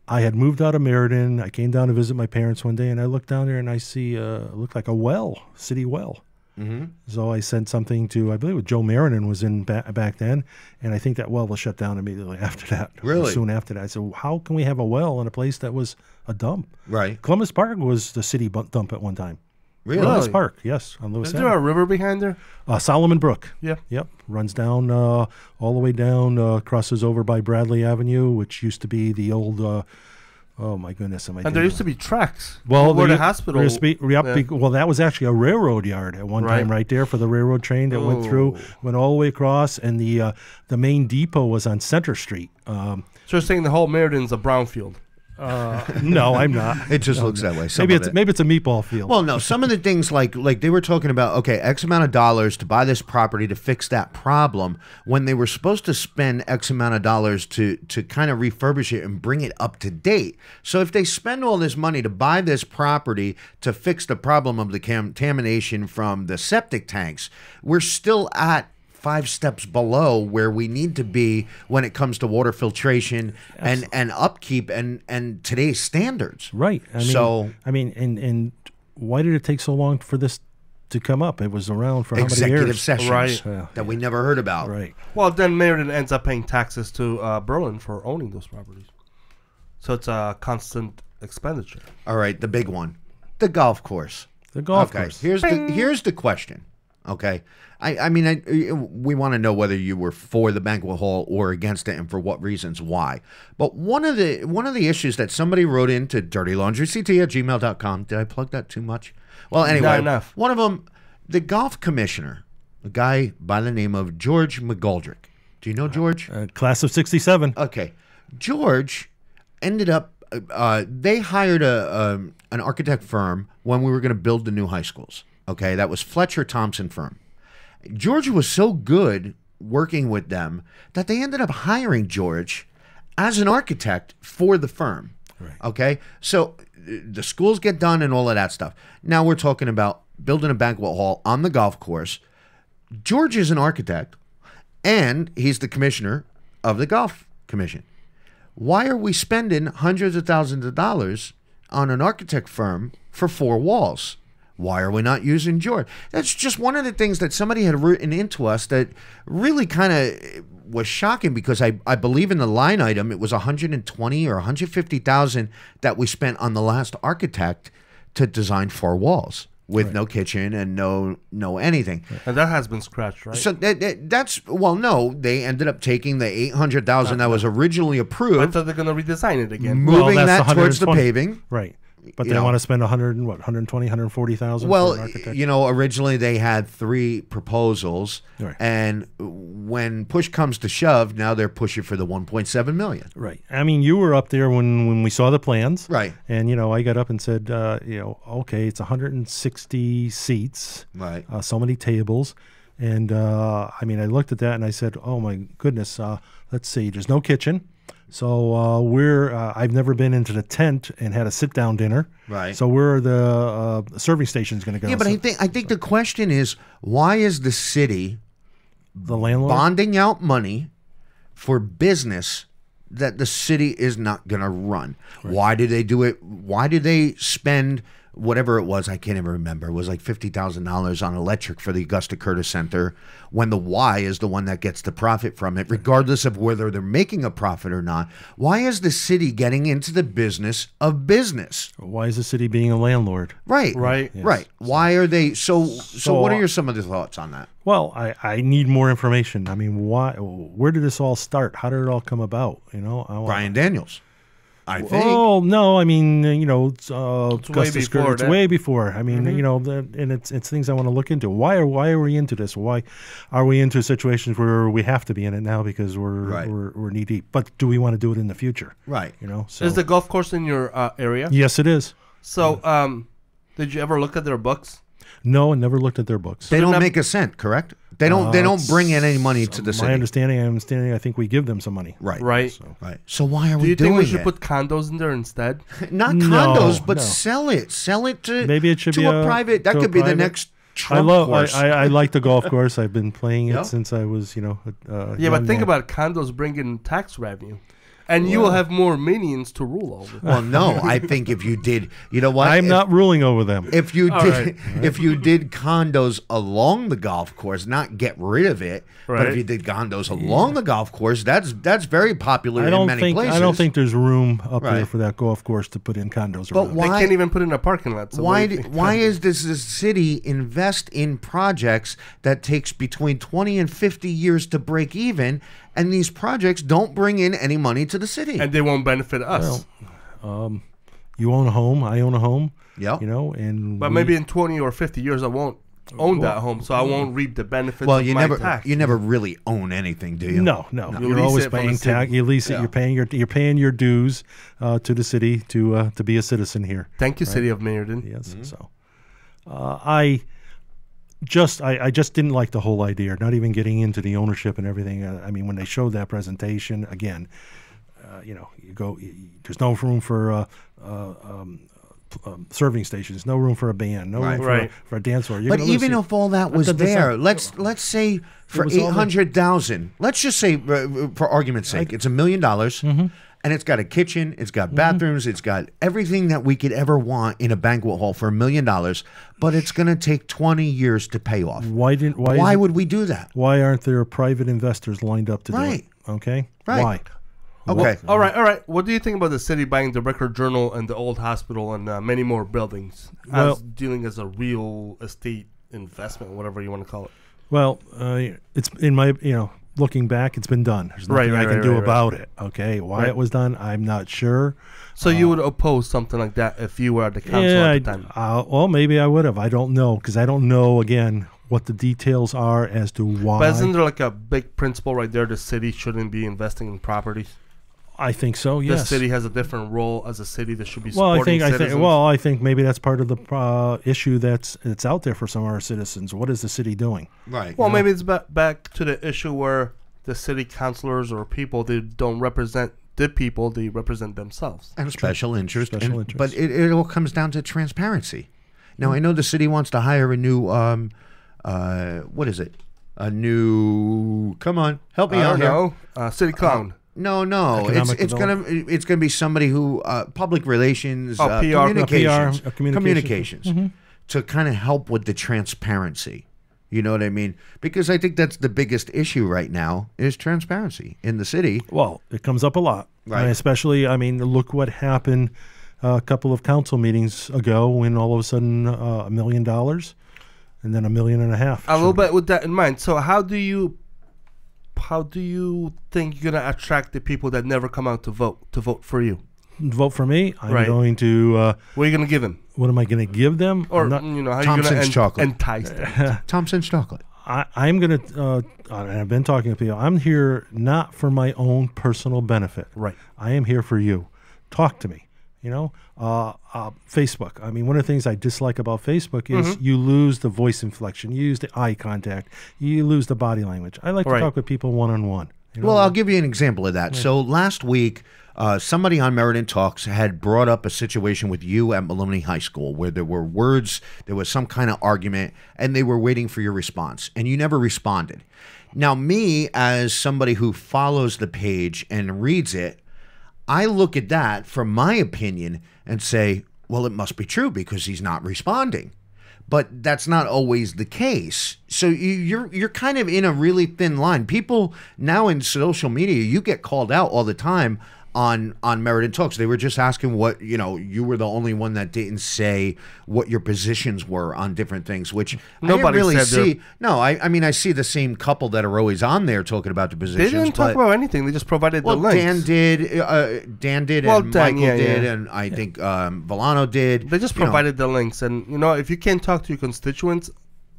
I had moved out of Meriden. I came down to visit my parents one day, and I looked down there, and I see it looked like a well, city well. So I sent something to, I believe it was Joe Marinan was in back then, and I think that well was shut down immediately after that. Really? Soon after that. I said, how can we have a well in a place that was a dump? Right. Columbus Park was the city dump at one time. Really? Columbus Park, yes, on Lewis Is there a river behind there? Solomon Brook. Yeah. Yep. Runs down all the way down, crosses over by Bradley Avenue, which used to be the old. Oh my goodness! And there used to be tracks. well, where there the hospital. there used to be- yep, yeah. well, that was actually a railroad yard at one time, Right. right there for the railroad train that went through, went all the way across, and the main depot was on Center Street. So you're saying the whole Meriden's a brownfield? No, I'm not. It just looks that way. Maybe it's a meatball field. Well, no, some of the things like they were talking about, okay, X amount of dollars to buy this property to fix that problem when they were supposed to spend X amount of dollars to kind of refurbish it and bring it up to date. So if they spend all this money to buy this property to fix the problem of the contamination from the septic tanks, we're still at 5 steps below where we need to be when it comes to water filtration and upkeep and today's standards. Right. I mean, and why did it take so long for this to come up? It was around for how many Executive years? sessions Right. that we never heard about. Right. Well, then Meriden ends up paying taxes to Berlin for owning those properties. So it's a constant expenditure. All right, the big one, the golf course. The golf Okay, course. here's the question. Okay, I mean, we want to know whether you were for the banquet hall or against it, and for what reasons, why. But one of the issues that somebody wrote into dirtylaundryct@gmail.com. Did I plug that too much? Well, anyway, Not enough. one of them, the golf commissioner, a guy by the name of George McGoldrick. Do you know George? Class of '67. Okay, George ended up. They hired an architect firm when we were going to build the new high schools. Okay, that was Fletcher Thompson firm. George was so good working with them that they ended up hiring George as an architect for the firm. Right. Okay, so the schools get done and all of that stuff. Now we're talking about building a banquet hall on the golf course. George is an architect, and he's the commissioner of the golf commission. Why are we spending hundreds of thousands of dollars on an architect firm for 4 walls? Why are we not using George? That's just one of the things that somebody had written into us that really kind of was shocking, because I believe in the line item it was 120 or 150,000 that we spent on the last architect to design 4 walls with no kitchen and no anything. And that has been scratched, right? So that's, well, no, they ended up taking the 800,000 that was originally I approved, thought they're going to redesign it again. moving that's that towards the 120. paving. Right. But You they know. want to spend 120, 140,000 for Well, an architect. you know, originally they had 3 proposals, Right. and when push comes to shove, now they're pushing for the 1.7 million. Right. I mean, you were up there when we saw the plans. Right. And, I got up and said, okay, it's 160 seats. Right. So many tables. And, I looked at that and I said, oh, my goodness, let's see, there's no kitchen. So I've never been into the tent and had a sit-down dinner. Right. So where are the serving stations going to go? Yeah, but So I think the question is, why is the city the landlord? bonding out money for business that the city is not going to run? Right. Why did they do it? Why did they spend whatever it was? I can't even remember. It was like $50,000 on electric for the Augusta Curtis Center, when the Y is the one that gets the profit from it, regardless of whether they're making a profit or not. Why is the city getting into the business of business? Why is the city being a landlord? Right. Right. Yes. Right. Why are they so what are some of the thoughts on that? Well, I need more information. I mean, where did this all start? How did it all come about? Brian Daniels, I think. Oh no! I mean, it's way before It's that. way before. I mean, and it's things I want to look into. Why are we into this? Why are we into situations where we have to be in it now because we're knee deep? But do we want to do it in the future? Right. So Is the golf course in your area? yes, it is. So, did you ever look at their books? No, I never looked at their books. They don't not- make a cent, correct? They don't bring in any money to the My city. understanding, I think we give them some money. Right. Right. Right. So why are Do we you doing think we should it? put condos in there instead? Not No, condos, but no. sell it. Sell it to Maybe it should to be a private. That to a could be the private. next Trump I course. like the golf course. I've been playing it Yeah. since I was, Yeah, young but think man. about condos bringing tax revenue. And you will have more minions to rule over. Well, no, I think if you did, you know what? I'm not ruling over them. If you All did, right. if you did condos along the golf course, not get rid of it, but Right. if you did condos along the golf course, that's very popular in many places. I don't think there's room up there Right. for that golf course to put in condos. But around. why- They can't even put in a parking lot. So Why what do you think? why is this city invest in projects that takes between 20 and 50 years to break even, and these projects don't bring in any money to the city? And they won't benefit us. You own a home, I own a home. Yeah. And But maybe in 20 or 50 years, I won't. own that home, so I won't reap the benefits Well, of you my never tax. you never really own anything, do you? No. You You're lease always it from paying the city. tax. You lease it. Yeah. You're paying your dues to the city to be a citizen here. Thank you, City of Meriden. Yes. So, I just didn't like the whole idea. Not even getting into the ownership and everything. I mean, when they showed that presentation again, there's no room for serving stations, no room for a band, no room Right. for a dance floor. You're But gonna even lose if all that was the there, design- let's say for was all there. 800,000, let's just say for argument's sake, it's $1 million, and it's got a kitchen, it's got bathrooms, it's got everything that we could ever want in a banquet hall for $1 million, but it's going to take 20 years to pay off. Why would we do that? Why aren't there private investors lined up to do Right. it? Okay, Right. Why? Okay. All right. What do you think about the city buying the Record Journal and the old hospital and many more buildings, Well- as dealing as a real estate investment, whatever you want to call it? Well, it's in my looking back, it's been done. There's nothing I can do about it. Okay, why it was done, I'm not sure. So you would oppose something like that if you were at the council at the time? Well, maybe I would have. I don't know because I don't know again what the details are as to why. But isn't there like a big principle right there? The city shouldn't be investing in properties. I think so. Yes. The city has a different role as a city that should be Well, supporting citizens. I think maybe that's part of the issue that's out there for some of our citizens. What is the city doing? Right. Well, maybe it's back to the issue where the city councilors or people, they don't represent the people, they represent themselves. And special interest. Special interest. But it all comes down to transparency. Now, I know the city wants to hire a new, what is it? A new, come on, help me I out don't here. know. City clown. No, Economic it's gonna be somebody who public relations, PR. communications, Communications. to kind of help with the transparency. You know what I mean? Because I think that's the biggest issue right now is transparency in the city. Well, it comes up a lot, Right. And especially, I mean, look what happened a couple of council meetings ago when all of a sudden $1 million and then $1.5 million. A little bit with that in mind. So how do you think you're gonna attract the people that never come out to vote for you? Vote for me. I'm Right. going to. What are you gonna give them? What am I going to give them? Or I'm not- how are you gonna Thompson's chocolate. entice them? Thompson's chocolate. I'm going to, and I've been talking to people, I'm here not for my own personal benefit. Right. I am here for you. Talk to me. Facebook. I mean, one of the things I dislike about Facebook is you lose the voice inflection. You lose the eye contact. You lose the body language. I like to Right. talk with people one-on-one. Well, I'll give you an example of that. So last week, somebody on Meriden Talks had brought up a situation with you at Maloney High School where there were words, there was some kind of argument, and they were waiting for your response, and you never responded. Now, me, as somebody who follows the page and reads it, I look at that from my opinion and say, well, it must be true because he's not responding. But that's not always the case. So you're kind of in a really thin line. People now in social media, you get called out all the time on Meriden Talks. They were just asking what, you were the only one that didn't say what your positions were on different things, which Nobody I didn't really said see. No, I mean, I see the same couple that are always on there talking about the positions. They didn't talk but- about anything. They just provided well, the links. Dan did, Well, and Dan, Michael yeah, did, yeah. and I think Volano did. They just You know, provided the links, and if you can't talk to your constituents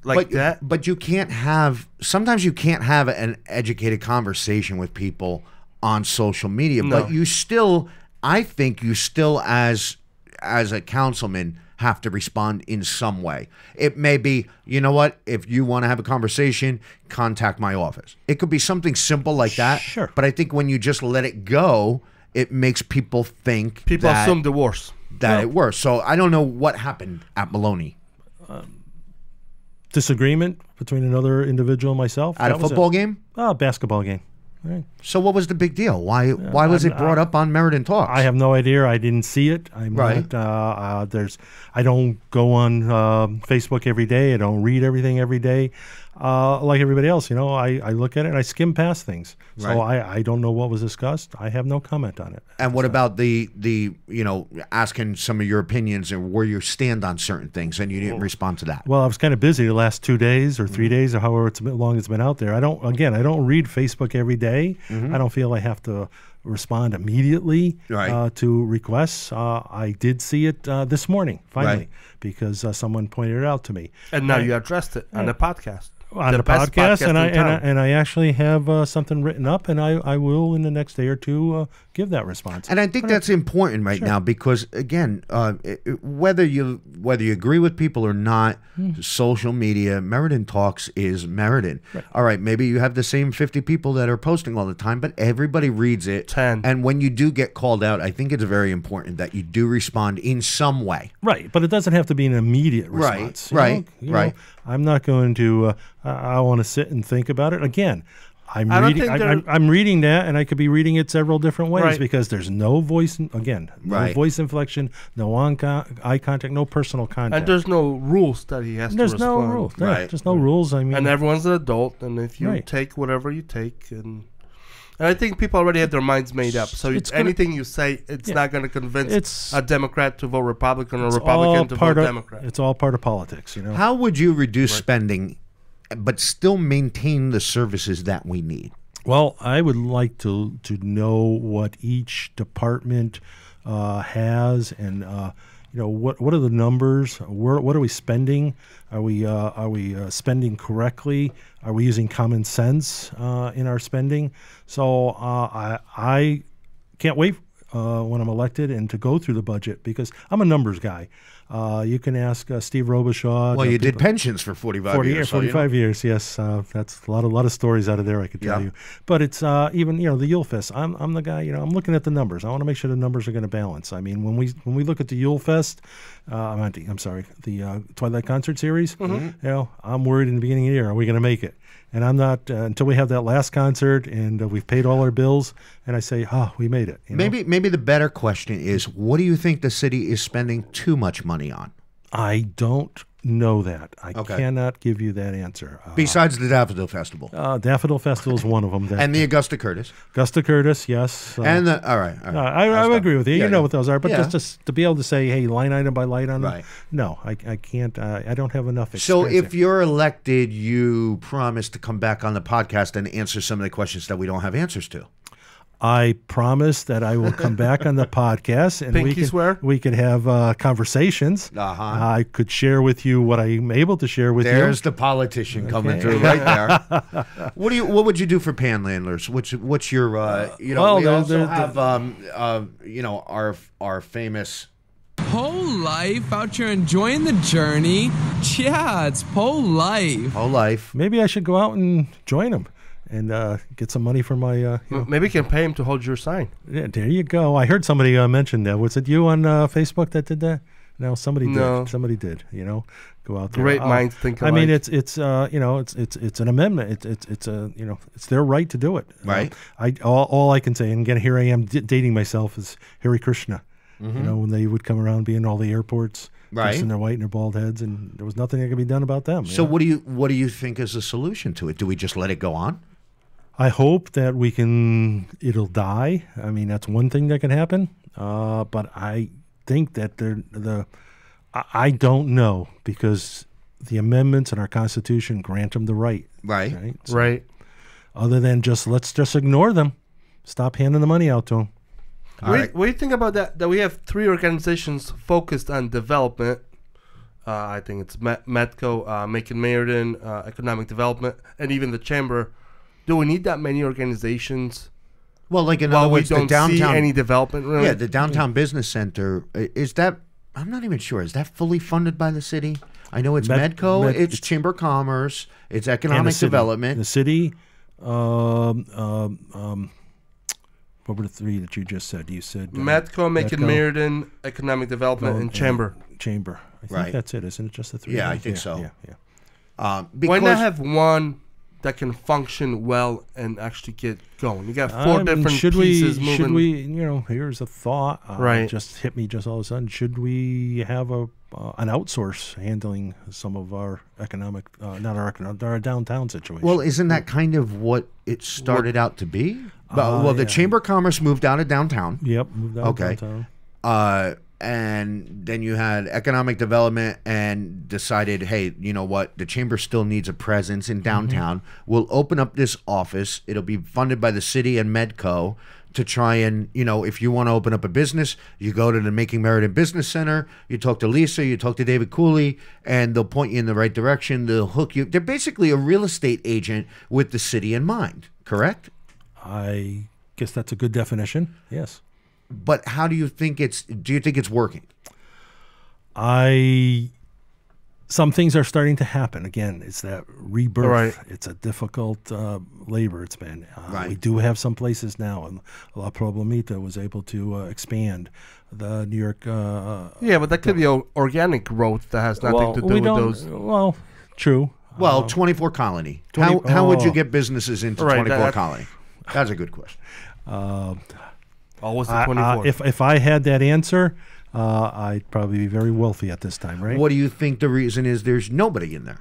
like that, But you can't have. Sometimes you can't have an educated conversation with people on social media. No. But you still, I think, you still as a councilman have to respond in some way. It may be, you know what? If you want to have a conversation, contact my office. It could be something simple like that. Sure. But I think when you just let it go, it makes people think people that, assume the worst. that it works. So I don't know what happened at Maloney. Disagreement between another individual and myself. At a That was football it. game? Basketball game. Right. So what was the big deal? Why was it brought up on Meriden Talks? I have no idea. I didn't see it. I'm Right. not. I don't go on Facebook every day. I don't read everything every day. Like everybody else, I look at it and I skim past things. So Right. I don't know what was discussed. I have no comment on it. And what about the asking some of your opinions and where you stand on certain things, and you didn't respond to that? Well, I was kind of busy the last 2 days or 3 days or however long it's been out there. I don't read Facebook every day. I don't feel I have to respond immediately Right. to requests. I did see it this morning, finally, Right. because someone pointed it out to me. And now you addressed it on the podcast. On the best podcast, and in town. I actually have something written up, and I will in the next day or two give that response. And I think that's important right now because, again, whether you agree with people or not, social media, Meriden Talks is Meriden. Right. All right, maybe you have the same 50 people that are posting all the time, but everybody reads it. 10. And when you do get called out, I think it's very important that you do respond in some way. Right, but it doesn't have to be an immediate Right, response. right, right. I'm not going to. I want to sit and think about it again. I'm I don't reading. think there- I'm reading that, and I could be reading it several different ways Right. because there's no voice. Again, no Right. voice inflection, no eye contact, no personal contact. And there's no rules that he has There's to no respond. rules. Yeah, Right. just no rules. I mean, And everyone's an adult, and if you Right. take whatever you take, and I think people already have their minds made up. So It's gonna- anything you say, it's Yeah. not going to convince It's- a Democrat to vote Republican or a it's Republican all to part vote of. Democrat. It's all part of politics, you know. How would you reduce spending but still maintain the services that we need? Well, I would like to know what each department has, and what are the numbers? What are we spending? Are we spending correctly? Are we using common sense in our spending? So I can't wait when I'm elected and to go through the budget because I'm a numbers guy. You can ask Steve Robichaud. Well, you did pensions for 45 years. 45 years, yes. That's a lot of stories out of there I could tell Yeah. you. But it's even the Yule Fest. I'm the guy. I'm looking at the numbers. I want to make sure the numbers are going to balance. I mean, when we look at the Yule Fest, I'm sorry, the Twilight Concert Series. I'm worried in the beginning of the year, are we going to make it? And I'm not until we have that last concert and we've paid all our bills. And I say, we made it. you know? Maybe the better question is, what do you think the city is spending too much money on? I don't know that. I Okay. cannot give you that answer. Besides the Daffodil Festival Daffodil Festival is one of them. and the Augusta Curtis. Augusta Curtis, yes. And the, all right. I would agree with you. Yeah, you know yeah. what those are, but Yeah. just to be able to say, hey, line item by line item, Right. no, I can't. I don't have enough So experience. if you're elected, you promise to come back on the podcast and answer some of the questions that we don't have answers to. I promise that I will come back on the podcast and Pinky swear? we could have conversations. Uh-huh. I could share with you what I'm able to share with There's you. the politician coming through right there. What would you do for panhandlers? What's your Well, we they're- also they're- have our famous Whole life out here enjoying the journey. Yeah, it's whole life. whole life. Maybe I should go out and join them and get some money for my. Maybe you can pay him to hold your sign. Yeah, there you go. I heard somebody mention that. Was it you on Facebook that did that? No, somebody No. did. Somebody did. Go out there. Great minds think I mean, alike. it's an amendment. It's it's their right to do it. Right. All I can say, and again, here I am dating myself, is Hare Krishna. When they would come around, be in all the airports, Right. dressed in their white and their bald heads, and there was nothing that could be done about them. So what do you think is the solution to it? Do we just let it go on? I hope that it'll die. I mean, that's one thing that can happen. But I think that I don't know because the amendments in our Constitution grant them the right. Right. Right. So Right. other than let's just ignore them. Stop handing the money out to them. What do you think about that? That we have 3 organizations focused on development. I think it's Medco, Making Meriden, Economic Development, and even the Chamber. Do we need that many organizations? Well, like in While other we words, the don't see downtown. any development, really? Yeah, the downtown business center is that. I'm not even sure. Is that fully funded by the city? I know it's Medco, it's Chamber of Commerce, it's And Economic Development. The city. What were the 3 that you just said? You said Medco, Making Medco, Meriden, Economic Development, and Chamber. Chamber. I think Right. that's it. Isn't it just the 3? Yeah, I think so. Yeah. Why Because not have one that can function well and actually get going? You got 4 different should pieces we, moving. Should we, here's a thought. Right. Just hit me just all of a sudden. Should we have an outsource handling some of our economic, not our economic, our downtown situation? well, isn't that kind of what it started out to be? Well, the yeah. Chamber of Commerce moved out of downtown. Yep. Moved out Okay. downtown. And then you had Economic Development and decided, hey, you know what? The Chamber still needs a presence in downtown. We'll open up this office. It'll be funded by the city and Medco to try and, if you want to open up a business, you go to the Making Meriden Business Center, you talk to Lisa, you talk to David Cooley, and they'll point you in the right direction. They'll hook you. They're basically a real estate agent with the city in mind, correct? I guess that's a good definition. Yes. But how do you think it's working? Some things are starting to happen. Again, it's that rebirth. Right. It's a difficult labor it's been. Right. We do have some places now, and La Problemita was able to expand the New York. Yeah, but that could be organic growth that has nothing to do with those. Well, true. Well, 24 Colony. How would you get businesses into 24 Colony? That's a good question. Always the 24. If I had that answer, I'd probably be very wealthy at this time, right? What do you think the reason is there's nobody in there?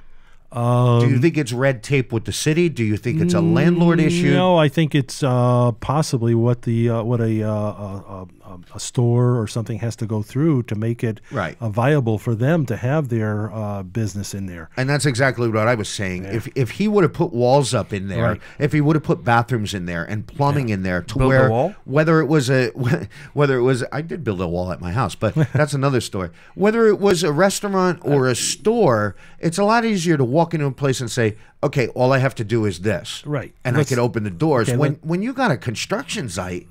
Do you think it's red tape with the city? Do you think it's a landlord issue? No, I think it's possibly what a store or something has to go through to make it viable for them to have their business in there. And that's exactly what I was saying. Yeah. If he would have put walls up in there, if he would have put bathrooms in there and plumbing in there to build where a wall? whether it was I did build a wall at my house, but that's another story. Whether it was a restaurant or a store, it's a lot easier to walk into a place and say, okay, all I have to do is this. Right. And I can open the doors. Okay, when you got a construction site,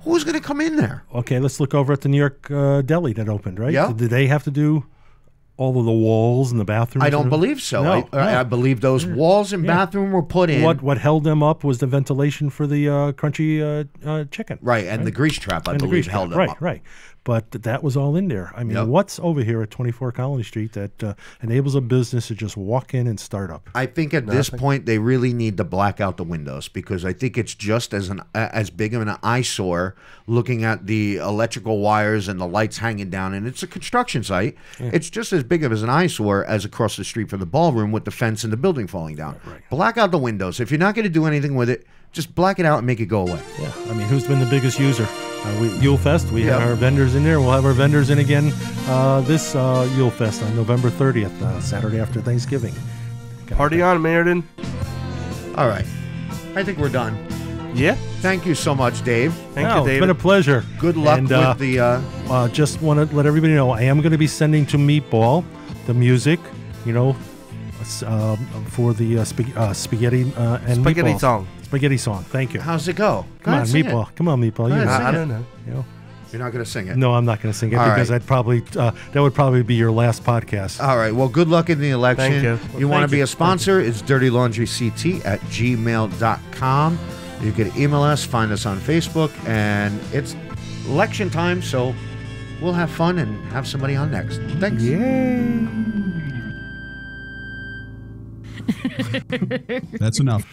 who's going to come in there? Okay, let's look over at the New York deli that opened, right? Yeah. Did they have to do all of the walls and the bathrooms? I don't believe so. No, I believe those walls and bathroom were put in. What held them up was the ventilation for the crunchy chicken. Right, and the grease trap, I believe, held them up. Right. But that was all in there. I mean, what's over here at 24 Colony Street that enables a business to just walk in and start up? I think at this point they really need to black out the windows, because I think it's just as big of an eyesore looking at the electrical wires and the lights hanging down. And it's a construction site. Yeah. It's just as big of an eyesore as across the street from the ballroom with the fence and the building falling down. Right. Black out the windows. If you're not going to do anything with it, just black it out and make it go away. Yeah, I mean, who's been the biggest user? Yule Fest, we have our vendors in there. We'll have our vendors in again this Yule Fest on November 30th, Saturday after Thanksgiving. Party on, Meriden. All right. I think we're done. Yeah. Thank you so much, Dave. Thank you, David. It's been a pleasure. Good luck with the... just want to let everybody know, I am going to be sending to Meatball the music, for the spaghetti and spaghetti meatballs. song. Spaghetti song. Thank you. How's it go? Come on, Meatball. Come on, Meatball. I don't know. You're not going to sing it? No, I'm not going to sing it because I'd probably that would probably be your last podcast. All right. Well, good luck in the election. Thank you. You want to be a sponsor? It's dirtylaundryct@gmail.com. You can email us, find us on Facebook, and it's election time, so we'll have fun and have somebody on next. Thanks. Yay. That's enough.